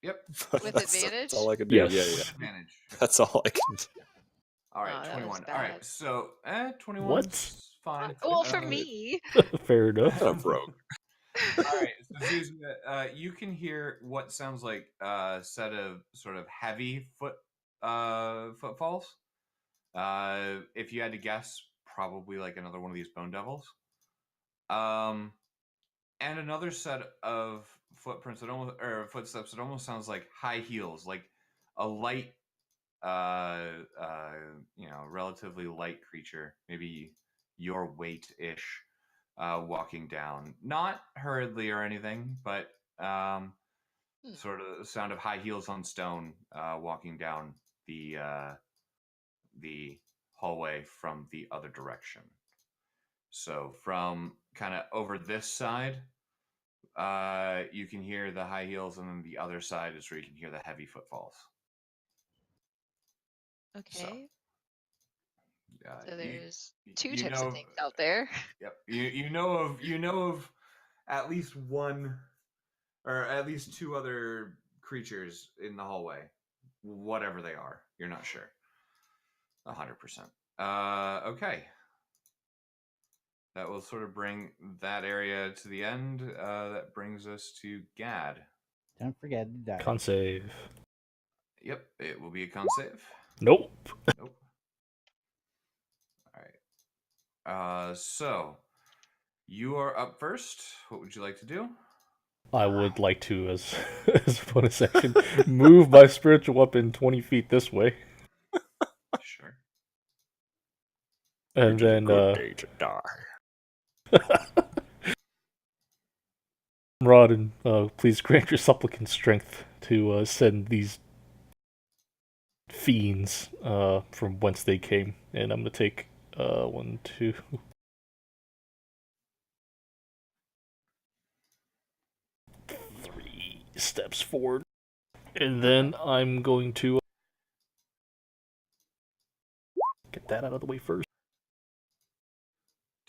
Speaker 1: Yep.
Speaker 6: With
Speaker 4: That's
Speaker 6: advantage?
Speaker 4: all I can do.
Speaker 2: Yes.
Speaker 4: Yeah.
Speaker 1: Advantage.
Speaker 4: That's all I can do.
Speaker 1: All right,
Speaker 6: Oh, that was
Speaker 1: 21. All right,
Speaker 6: bad.
Speaker 1: so 21.
Speaker 2: What?
Speaker 1: Fine.
Speaker 6: Well, for
Speaker 1: Uh,
Speaker 6: me.
Speaker 2: Fair enough.
Speaker 4: Kind of broke.
Speaker 1: All right, so Zuzia, you can hear what sounds like a set of sort of heavy footfalls. If you had to guess, probably like another one of these bone devils. And another set of footprints that almost or footsteps that almost sounds like high heels, like a light, relatively light creature, maybe your weight ish, walking down, not hurriedly or anything, but sort of the sound of high heels on stone, walking down the hallway from the other direction. So from kind of over this side, you can hear the high heels, and then the other side is where you can hear the heavy footfalls.
Speaker 6: Okay. So
Speaker 1: You,
Speaker 6: there's two
Speaker 1: you
Speaker 6: types
Speaker 1: know,
Speaker 6: of things out there.
Speaker 1: yep. You know of at least one, or at least two other creatures in the hallway, whatever they are. You're not sure. 100%. Okay. That will sort of bring that area to the end. That brings us to Gad.
Speaker 5: Don't forget to die.
Speaker 2: Con save.
Speaker 1: Yep, it will be a con save.
Speaker 2: Nope.
Speaker 1: Nope. All right. So you are up first. What would you like to do?
Speaker 2: I would like to, as as a bonus action, move my spiritual weapon 20 feet this way,
Speaker 1: Sure.
Speaker 2: and then
Speaker 4: Day to die.
Speaker 2: Rod, and please grant your supplicant strength to send these fiends from whence they came. And I'm gonna take 1, 2. 3 steps forward, and then I'm going to get that out of the way first.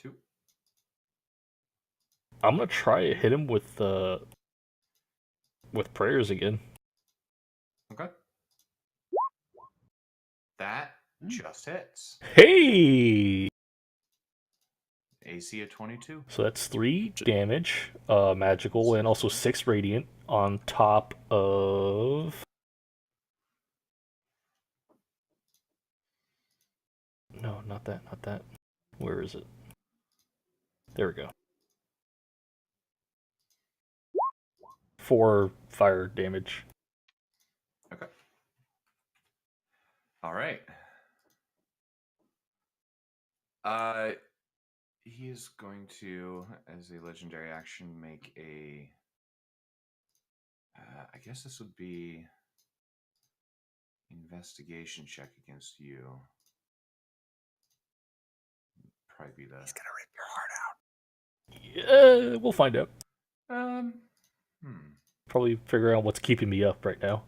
Speaker 1: 2.
Speaker 2: I'm gonna try to hit him with prayers again.
Speaker 1: Okay. That just hits.
Speaker 2: Hey!
Speaker 1: AC of 22.
Speaker 2: So that's 3 damage, magical, and also 6 radiant on top of. No, not that, not that. Where is it? There we go. 4 fire damage.
Speaker 1: Okay. All right. He is going to, as a legendary action, make a. I guess this would be investigation check against you. Probably be the.
Speaker 4: He's gonna rip your heart out.
Speaker 2: Yeah, we'll find out. Probably figure out what's keeping me up right now.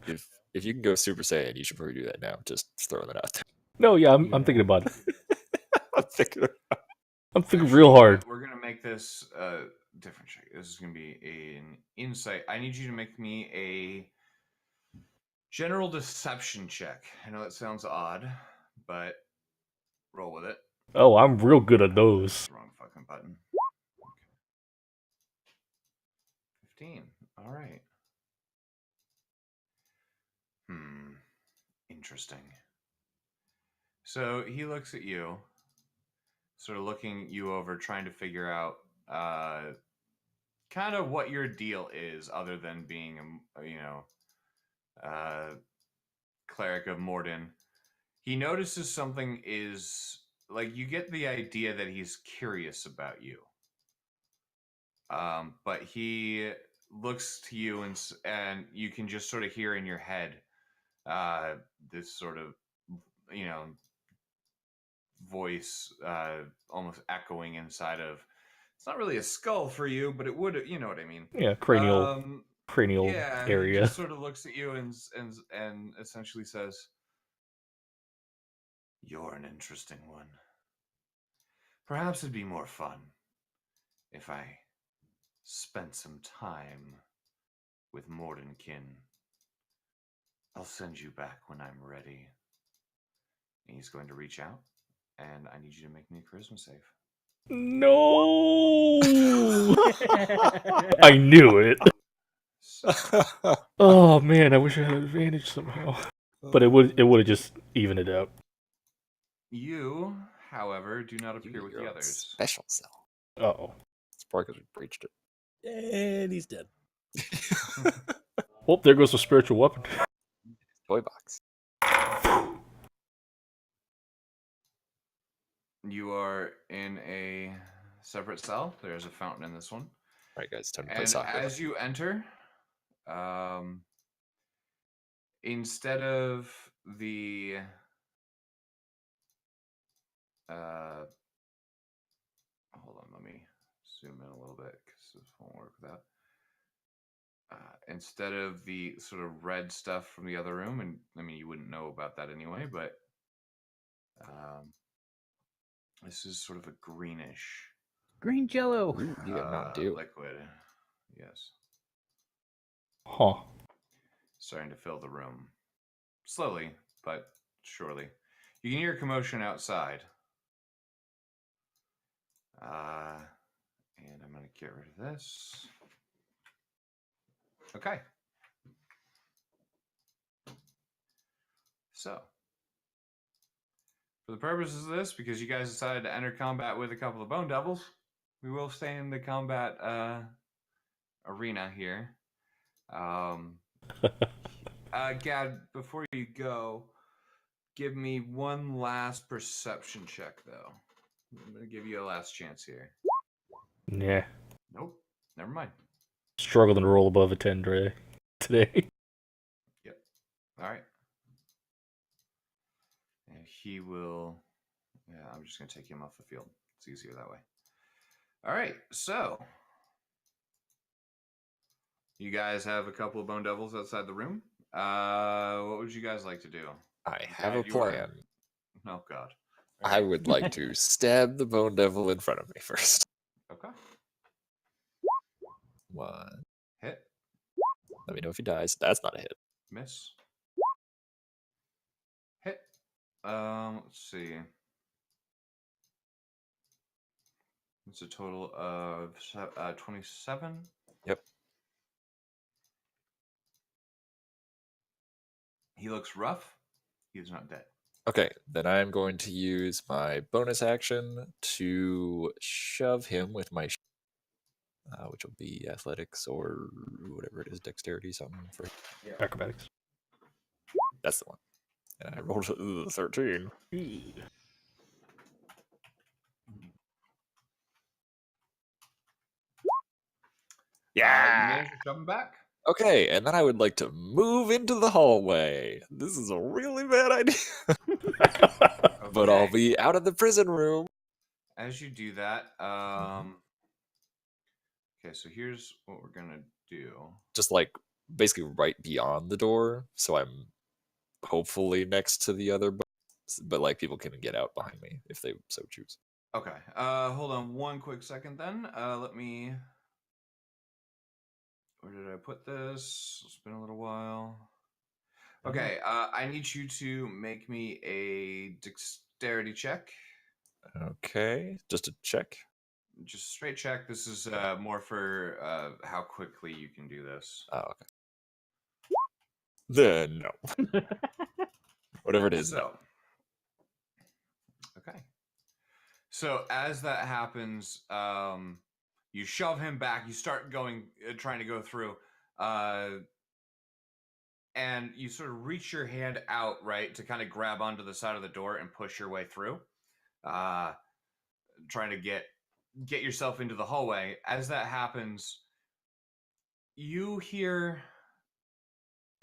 Speaker 4: If you can go Super Saiyan, you should probably do that now. Just throwing that out there.
Speaker 2: No, yeah, I'm thinking about it.
Speaker 4: I'm thinking
Speaker 2: I'm real hard.
Speaker 1: We're gonna make this a different check. This is gonna be an insight. I need you to make me a general deception check. I know that sounds odd, but roll with it.
Speaker 2: Oh, I'm real good at those.
Speaker 1: Wrong fucking button. Okay. 15. All right. Interesting. So he looks at you, sort of looking you over, trying to figure out kind of what your deal is, other than being a cleric of Morden. He notices something is like, you get the idea that he's curious about you. But he looks to you, and you can just sort of hear in your head this sort of, voice almost echoing inside of. It's not really a skull for you, but it would. You know what I mean?
Speaker 2: Yeah, cranial
Speaker 1: Yeah,
Speaker 2: area.
Speaker 1: He just sort of looks at you and essentially says, "You're an interesting one. Perhaps it'd be more fun if I spent some time with Mordenkin. I'll send you back when I'm ready. He's going to reach out, and I need you to make me a charisma save.
Speaker 2: No. I knew it.
Speaker 1: So,
Speaker 2: Oh man, I wish I had advantage somehow. But it would have just evened it out.
Speaker 1: you, however, do not
Speaker 4: You
Speaker 1: appear
Speaker 4: get
Speaker 1: with
Speaker 4: your
Speaker 1: the
Speaker 4: own
Speaker 1: others.
Speaker 4: special cell.
Speaker 2: Oh.
Speaker 4: It's probably because we breached it.
Speaker 3: And he's dead.
Speaker 2: Well, there goes the spiritual weapon.
Speaker 4: Toy box.
Speaker 1: You are in a separate cell. There's a fountain in this one.
Speaker 4: All right, guys, time to play
Speaker 1: And
Speaker 4: soccer.
Speaker 1: as you enter, instead of the hold on, let me zoom in a little bit because this won't work without. Instead of the sort of red stuff from the other room, and I mean you wouldn't know about that anyway, but this is sort of a greenish
Speaker 5: Green Jello.
Speaker 4: Ooh, you got Mountain Dew.
Speaker 1: liquid. Yes,
Speaker 2: Huh.
Speaker 1: starting to fill the room slowly but surely. You can hear commotion outside. And I'm going to get rid of this. Okay. So, for the purposes of this, because you guys decided to enter combat with a couple of Bone Devils, we will stay in the combat arena here. Gad, before you go, give me one last perception check, though. I'm going to give you a last chance here.
Speaker 2: Yeah.
Speaker 1: Nope. Never mind.
Speaker 2: Struggling to roll above a 10 today.
Speaker 1: Yep. All right. And he will... Yeah, I'm just going to take him off the field. It's easier that way. All right. So, you guys have a couple of Bone Devils outside the room. What would you guys like to do?
Speaker 4: I have a
Speaker 1: Gad, you are-
Speaker 4: plan.
Speaker 1: Oh, God.
Speaker 4: I would like to stab the Bone Devil in front of me first.
Speaker 1: Okay.
Speaker 4: 1.
Speaker 1: Hit.
Speaker 4: Let me know if he dies. That's not a hit.
Speaker 1: Miss. Hit. Let's see. It's a total of 27.
Speaker 4: Yep.
Speaker 1: He looks rough. He is not dead.
Speaker 4: Okay, then I'm going to use my bonus action to shove him with my which will be athletics or whatever it is, dexterity, something for.
Speaker 2: Acrobatics.
Speaker 4: That's the one. And I rolled a 13.
Speaker 1: You managed to shove him back.
Speaker 4: Okay, and then I would like to move into the hallway. This is a really bad idea. But I'll
Speaker 1: Okay.
Speaker 4: be out of the prison room.
Speaker 1: As you do that, okay, so here's what we're gonna do.
Speaker 4: Just like basically right beyond the door. So I'm hopefully next to the other, but like people can get out behind me if they so choose.
Speaker 1: Okay, hold on one quick second then. Let me. Where did I put this? It's been a little while. Okay, I need you to make me a dexterity check.
Speaker 4: Okay, just a check.
Speaker 1: Just straight check. This is more for how quickly you can do this.
Speaker 4: Oh, okay. Then no. Whatever it is.
Speaker 1: So, okay. So as that happens, you shove him back. You start going, trying to go through, and you sort of reach your hand out, right, to kind of grab onto the side of the door and push your way through, trying to get yourself into the hallway. As that happens, you hear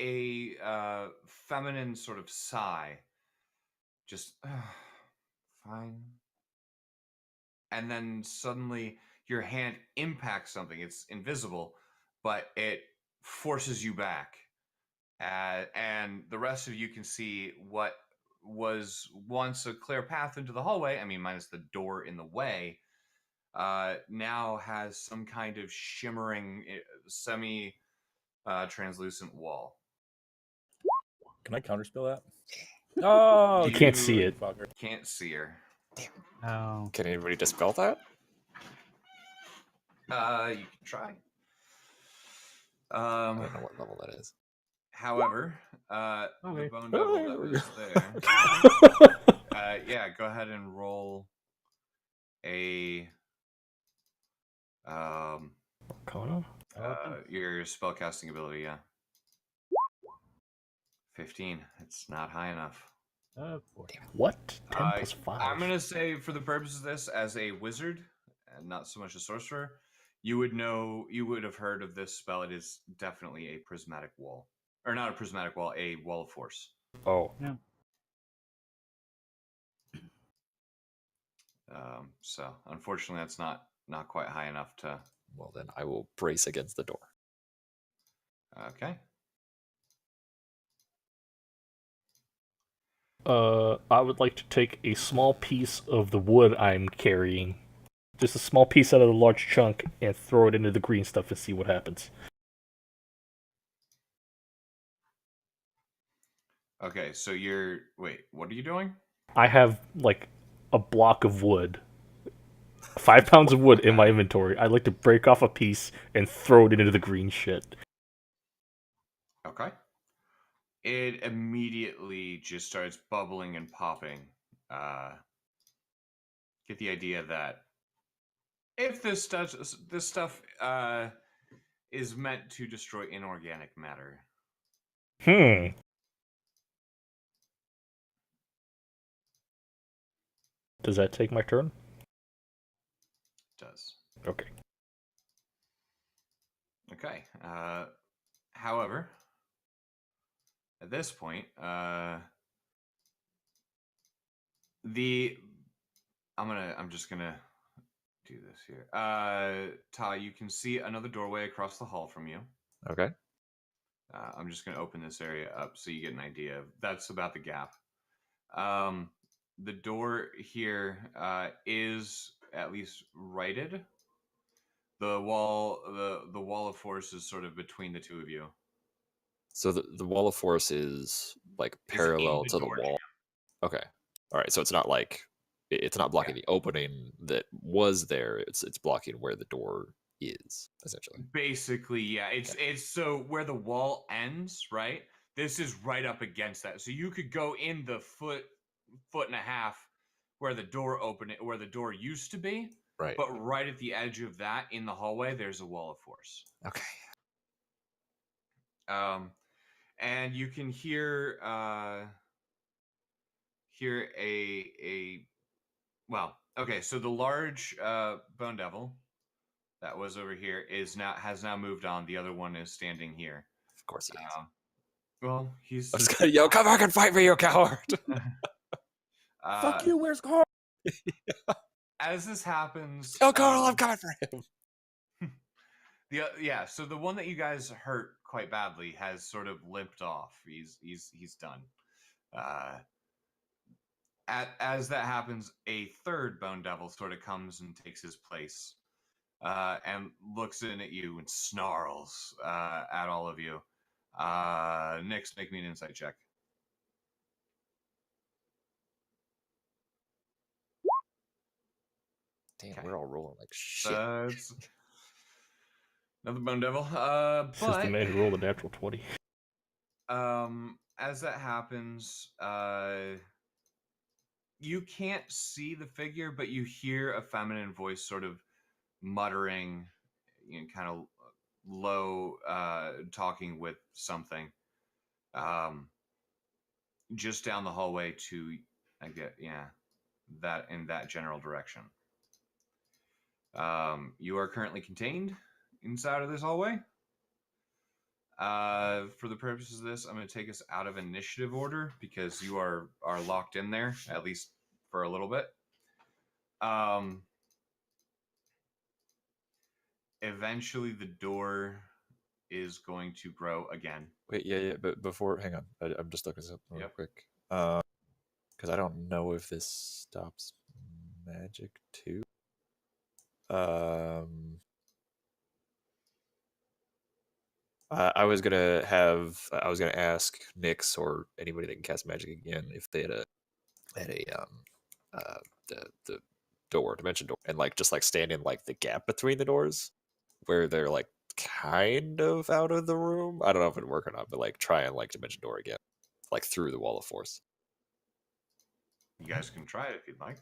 Speaker 1: a feminine sort of sigh, just fine. And then suddenly your hand impacts something. It's invisible, but it forces you back. And the rest of you can see what was once a clear path into the hallway, I mean, minus the door in the way, now has some kind of shimmering, semi-translucent wall.
Speaker 3: Can I counterspell that? Oh,
Speaker 2: You can't see it.
Speaker 3: fucker.
Speaker 1: Can't see her.
Speaker 5: Oh.
Speaker 4: Can anybody dispel that?
Speaker 1: You can try.
Speaker 4: I don't know what level that is.
Speaker 1: However, the
Speaker 5: Okay.
Speaker 1: bone devil that was there. Yeah, go ahead and roll a
Speaker 2: Arcana?
Speaker 1: your spellcasting ability. Yeah, 15. It's not high enough.
Speaker 5: Boy.
Speaker 2: What? 10 plus 5.
Speaker 1: I'm gonna say, for the purpose of this, as a wizard and not so much a sorcerer, you would have heard of this spell. It is definitely a prismatic wall, or not a prismatic wall, a wall of force.
Speaker 2: Oh.
Speaker 5: Yeah.
Speaker 1: So unfortunately, that's not quite high enough to.
Speaker 4: Well, then I will brace against the door.
Speaker 1: Okay.
Speaker 2: I would like to take a small piece of the wood I'm carrying, just a small piece out of the large chunk, and throw it into the green stuff and see what happens.
Speaker 1: Okay, so wait, what are you doing?
Speaker 2: I have, like, a block of wood. 5 pounds of wood in my inventory. I'd like to break off a piece and throw it into the green shit.
Speaker 1: Okay. It immediately just starts bubbling and popping. Get the idea that if this stuff is meant to destroy inorganic matter.
Speaker 2: Does that take my turn?
Speaker 1: Does.
Speaker 2: Okay.
Speaker 1: Okay. However, at this point, I'm just gonna do this here. Ty, you can see another doorway across the hall from you.
Speaker 4: Okay.
Speaker 1: I'm just gonna open this area up so you get an idea. That's about the gap. The door here is at least righted. The wall of force is sort of between the two of you.
Speaker 4: So the wall of force is like
Speaker 1: It's in
Speaker 4: parallel
Speaker 1: the
Speaker 4: to the
Speaker 1: door
Speaker 4: wall. Okay. All right. So it's not like it's not blocking the opening that was there. It's blocking where the door is, essentially.
Speaker 1: Basically, yeah. It's so where the wall ends, right? This is right up against that. So you could go in the foot and a half where the door where the door used to be.
Speaker 4: Right.
Speaker 1: But right at the edge of that in the hallway, there's a wall of force.
Speaker 4: Okay.
Speaker 1: And you can hear well, okay, so the large bone devil that was over here has now moved on. The other one is standing here.
Speaker 4: Of course he is.
Speaker 1: Well, he's
Speaker 4: I'm just gonna yell, "Come back and fight me, you coward!"
Speaker 3: Fuck you, where's Carl?
Speaker 1: As this happens,
Speaker 4: Oh, Carl, I'm coming for him.
Speaker 1: So the one that you guys hurt quite badly has sort of limped off. He's done. As that happens, a third bone devil sort of comes and takes his place, and looks in at you and snarls at all of you. Nyx, make me an insight check.
Speaker 4: Damn,
Speaker 1: Okay.
Speaker 4: we're all rolling like shit.
Speaker 1: It's another bone devil.
Speaker 2: This is the man who rolled a natural 20.
Speaker 1: As that happens, you can't see the figure, but you hear a feminine voice sort of muttering, kind of low, talking with something. Just down the hallway to, that in that general direction. You are currently contained inside of this hallway. For the purposes of this, I'm going to take us out of initiative order because you are locked in there, at least for a little bit. Eventually the door is going to grow again.
Speaker 4: Wait, yeah, but before, hang on. I'm just looking this up real
Speaker 1: Yep.
Speaker 4: quick. Because I don't know if this stops magic too. I was gonna ask Nyx or anybody that can cast magic again if they had a the dimension door, and like just like stand in like the gap between the doors where they're like kind of out of the room. I don't know if it'd work or not, but like try and like dimension door again, like through the wall of force.
Speaker 1: You guys can try it if you'd like.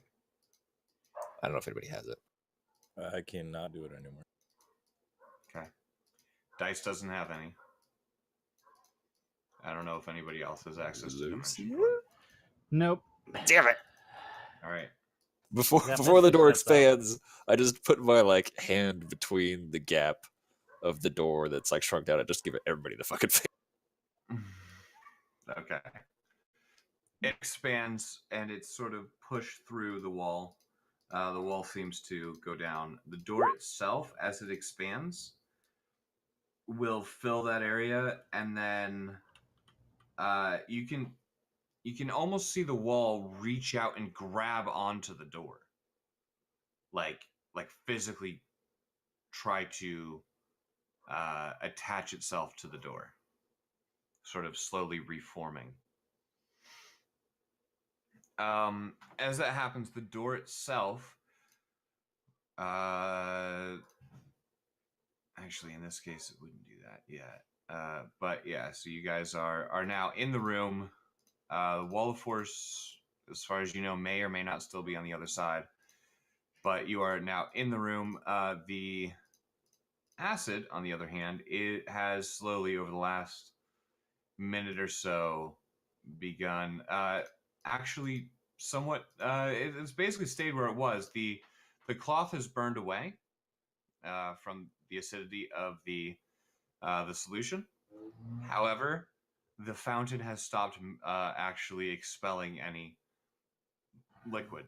Speaker 4: I don't know if anybody has it.
Speaker 3: I cannot do it anymore.
Speaker 1: Okay. Dice doesn't have any. I don't know if anybody else has access to dimension
Speaker 4: Lucia?
Speaker 1: door.
Speaker 5: Nope.
Speaker 4: Damn it!
Speaker 1: All right.
Speaker 4: Before
Speaker 5: Yeah,
Speaker 4: the
Speaker 5: that's
Speaker 4: door
Speaker 5: what I thought.
Speaker 4: expands, I just put my like hand between the gap of the door that's like shrunk down. I just give it everybody the fucking face.
Speaker 1: Okay. It expands and it's sort of pushed through the wall. The wall seems to go down. The door itself, as it expands, will fill that area, and then you can almost see the wall reach out and grab onto the door, like physically try to attach itself to the door, sort of slowly reforming. As that happens, the door itself, actually in this case it wouldn't do that yet. But yeah, so you guys are now in the room. The wall of force, as far as you know, may or may not still be on the other side, but you are now in the room. The acid, on the other hand, it has slowly over the last minute or so begun actually somewhat it's basically stayed where it was. The cloth has burned away from the acidity of the solution. However, the fountain has stopped actually expelling any liquid.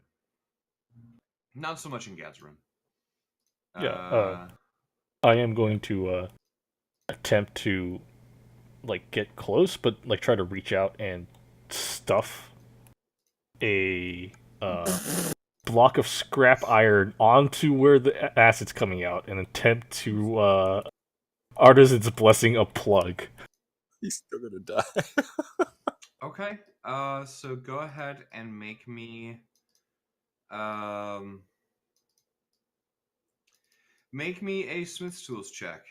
Speaker 1: Not so much in Gad's room.
Speaker 2: Yeah, I am going to attempt to like get close, but like try to reach out and stuff a block of scrap iron onto where the acid's coming out and attempt to Artisan's Blessing a plug.
Speaker 4: He's still gonna die.
Speaker 1: Okay. So go ahead and make me a Smith's Tools check.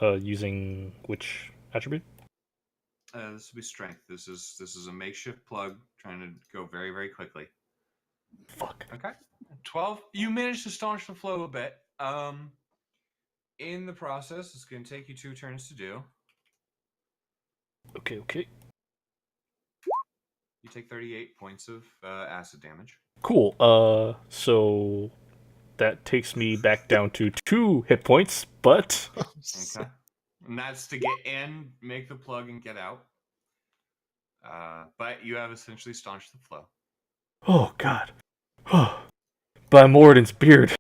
Speaker 2: Using which attribute?
Speaker 1: This will be strength. This is a makeshift plug trying to go very, very quickly.
Speaker 2: Fuck.
Speaker 1: Okay. 12. You managed to staunch the flow a bit. In the process, it's going to take you 2 turns to do.
Speaker 2: Okay.
Speaker 1: You take 38 points of acid damage.
Speaker 2: Cool. So that takes me back down to 2 hit points, but
Speaker 1: Okay. And that's to get in, make the plug, and get out. But you have essentially staunched the flow.
Speaker 2: oh god. By Moradin's beard.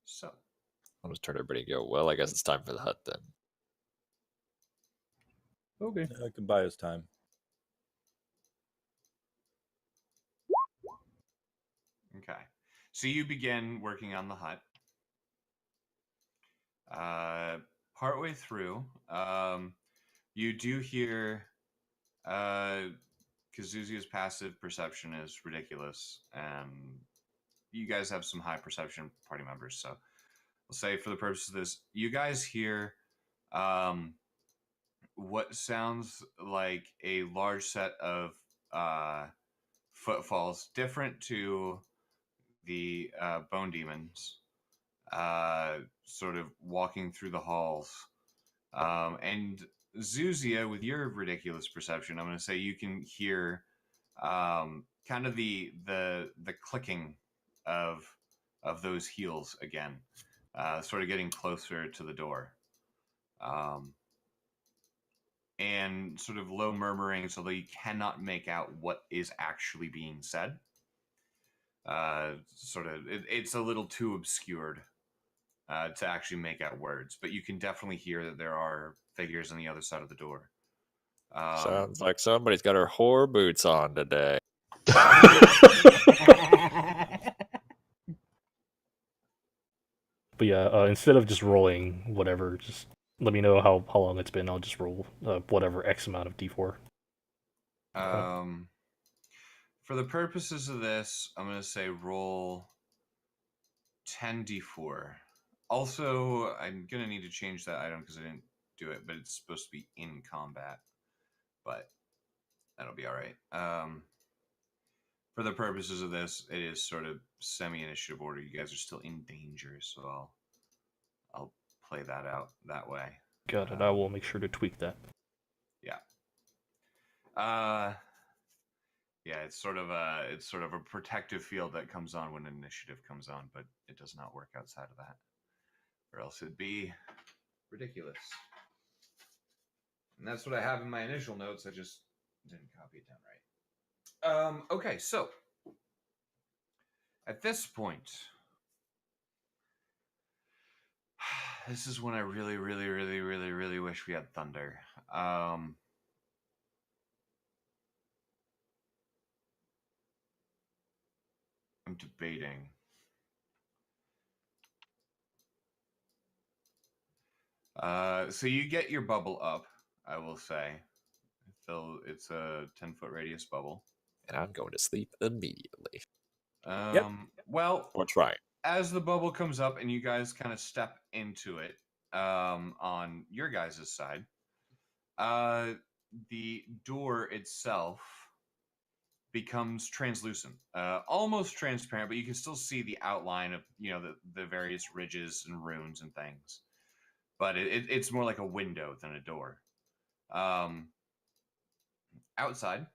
Speaker 1: So,
Speaker 4: I'll just turn everybody and go, well, I guess it's time for the hut then.
Speaker 3: Okay. I can buy us time.
Speaker 1: okay. So you begin working on the hut. Partway through, you do hear Kazuzia's passive perception is ridiculous, and you guys have some high perception party members, so I'll say for the purpose of this, you guys hear what sounds like a large set of footfalls, different to the bone demons, sort of walking through the halls. And Zuzia, with your ridiculous perception, I'm going to say you can hear kind of the clicking of those heels again, sort of getting closer to the door. And sort of low murmurings, although you cannot make out what is actually being said. It's a little too obscured to actually make out words, but you can definitely hear that there are figures on the other side of the door.
Speaker 4: Sounds like somebody's got her whore boots on today.
Speaker 2: But yeah, instead of just rolling whatever, just let me know how long it's been. I'll just roll whatever X amount of D4.
Speaker 1: For the purposes of this, I'm going to say roll 10d4. Also, I'm going to need to change that item because I didn't do it, but it's supposed to be in combat. But that'll be all right. For the purposes of this, it is sort of semi-initiative order. You guys are still in danger, so I'll play that out that way.
Speaker 2: Got it. I will make sure to tweak that.
Speaker 1: Yeah. Yeah, it's sort of a protective field that comes on when initiative comes on, but it does not work outside of that, or else it'd be ridiculous. And that's what I have in my initial notes. I just didn't copy it down right. Okay, so at this point, this is when I really, really, really, really, really wish we had thunder. I'm debating. So you get your bubble up, I will say. It's a 10-foot radius bubble.
Speaker 4: And I'm going to sleep immediately.
Speaker 1: Well,
Speaker 4: Or trying.
Speaker 1: as the bubble comes up and you guys kind of step into it, on your guys' side, the door itself becomes translucent, almost transparent, but you can still see the outline of the various ridges and runes and things. But it's more like a window than a door. Outside,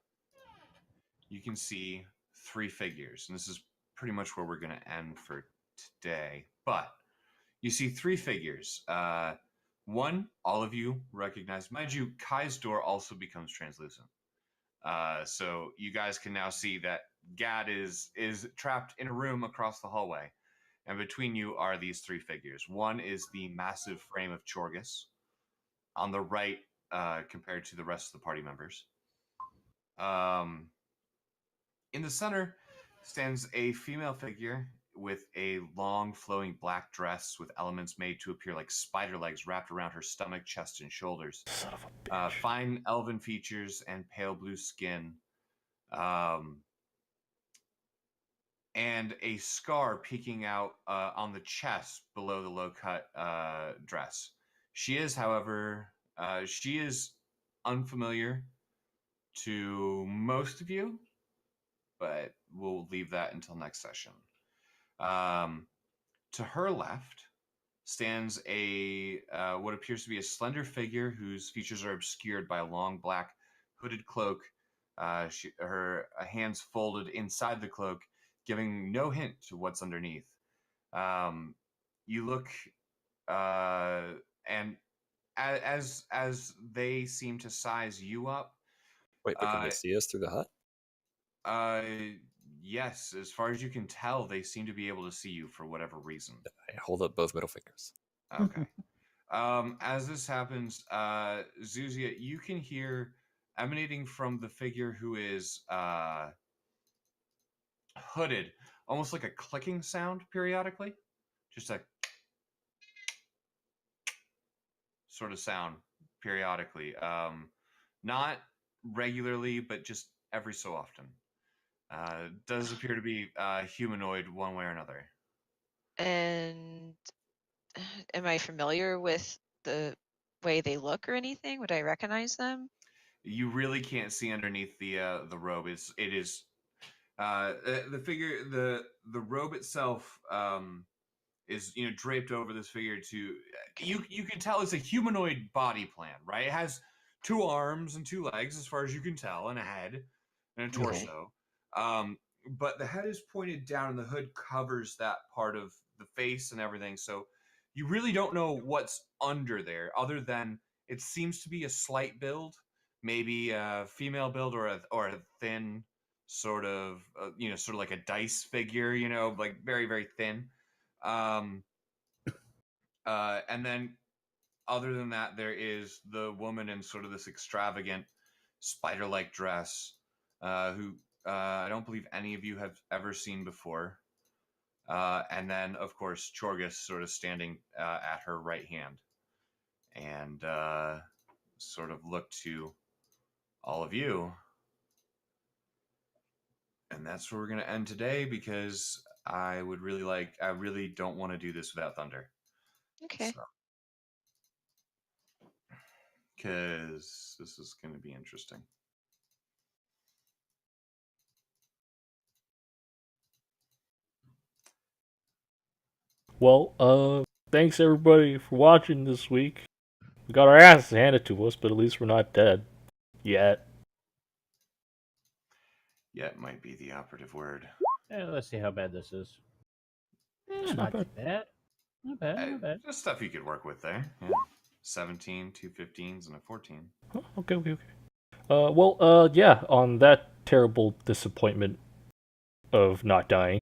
Speaker 1: you can see 3 figures, and this is pretty much where we're going to end for today. But you see 3 figures. One, all of you recognize. Mind you, Kai's door also becomes translucent. So you guys can now see that Gad is trapped in a room across the hallway. And between you are these 3 figures. One is the massive frame of Chorgus on the right, compared to the rest of the party members. In the center stands a female figure with a long flowing black dress with elements made to appear like spider legs wrapped around her stomach, chest, and shoulders.
Speaker 2: Son of a bitch.
Speaker 1: Fine elven features and pale blue skin. And a scar peeking out on the chest below the low-cut dress. She is, however, unfamiliar to most of you, but we'll leave that until next session. To her left stands a what appears to be a slender figure whose features are obscured by a long black hooded cloak. Her hands folded inside the cloak, giving no hint to what's underneath. You look, and as they seem to size you up.
Speaker 4: Wait, but can they see us through the hut?
Speaker 1: Yes, as far as you can tell, they seem to be able to see you for whatever reason.
Speaker 4: I hold up both middle fingers.
Speaker 1: Okay. As this happens, Zuzia, you can hear emanating from the figure who is hooded, almost like a clicking sound periodically. Just a sort of sound periodically. Not regularly, but just every so often. Does appear to be humanoid one way or another.
Speaker 6: And am I familiar with the way they look or anything? Would I recognize them?
Speaker 1: You really can't see underneath the robe. It is the figure, the robe itself is draped over this figure. You can tell it's a humanoid body plan, right? It has 2 arms and 2 legs, as far as you can tell, and a head and a torso. But the head is pointed down, and the hood covers that part of the face and everything. So you really don't know what's under there, other than it seems to be a slight build, maybe a female build or a thin sort of sort of like a dice figure, like very, very thin. And then other than that, there is the woman in sort of this extravagant spider-like dress, who I don't believe any of you have ever seen before. And then, of course, Chorgus sort of standing at her right hand, and sort of look to all of you. And that's where we're going to end today, because I really don't want to do this without Thunder.
Speaker 6: Okay.
Speaker 1: Because this is going to be interesting.
Speaker 2: Well, thanks everybody for watching this week. We got our asses handed to us, but at least we're not dead. Yet.
Speaker 1: Yet might be the operative word.
Speaker 5: Let's see how bad this is.
Speaker 2: It's
Speaker 5: Not
Speaker 2: not
Speaker 5: too bad. Not bad. Not bad.
Speaker 1: Just stuff you could work with there. Yeah. 17, 2 15s, and a 14.
Speaker 2: Oh, okay. Yeah, on that terrible disappointment of not dying,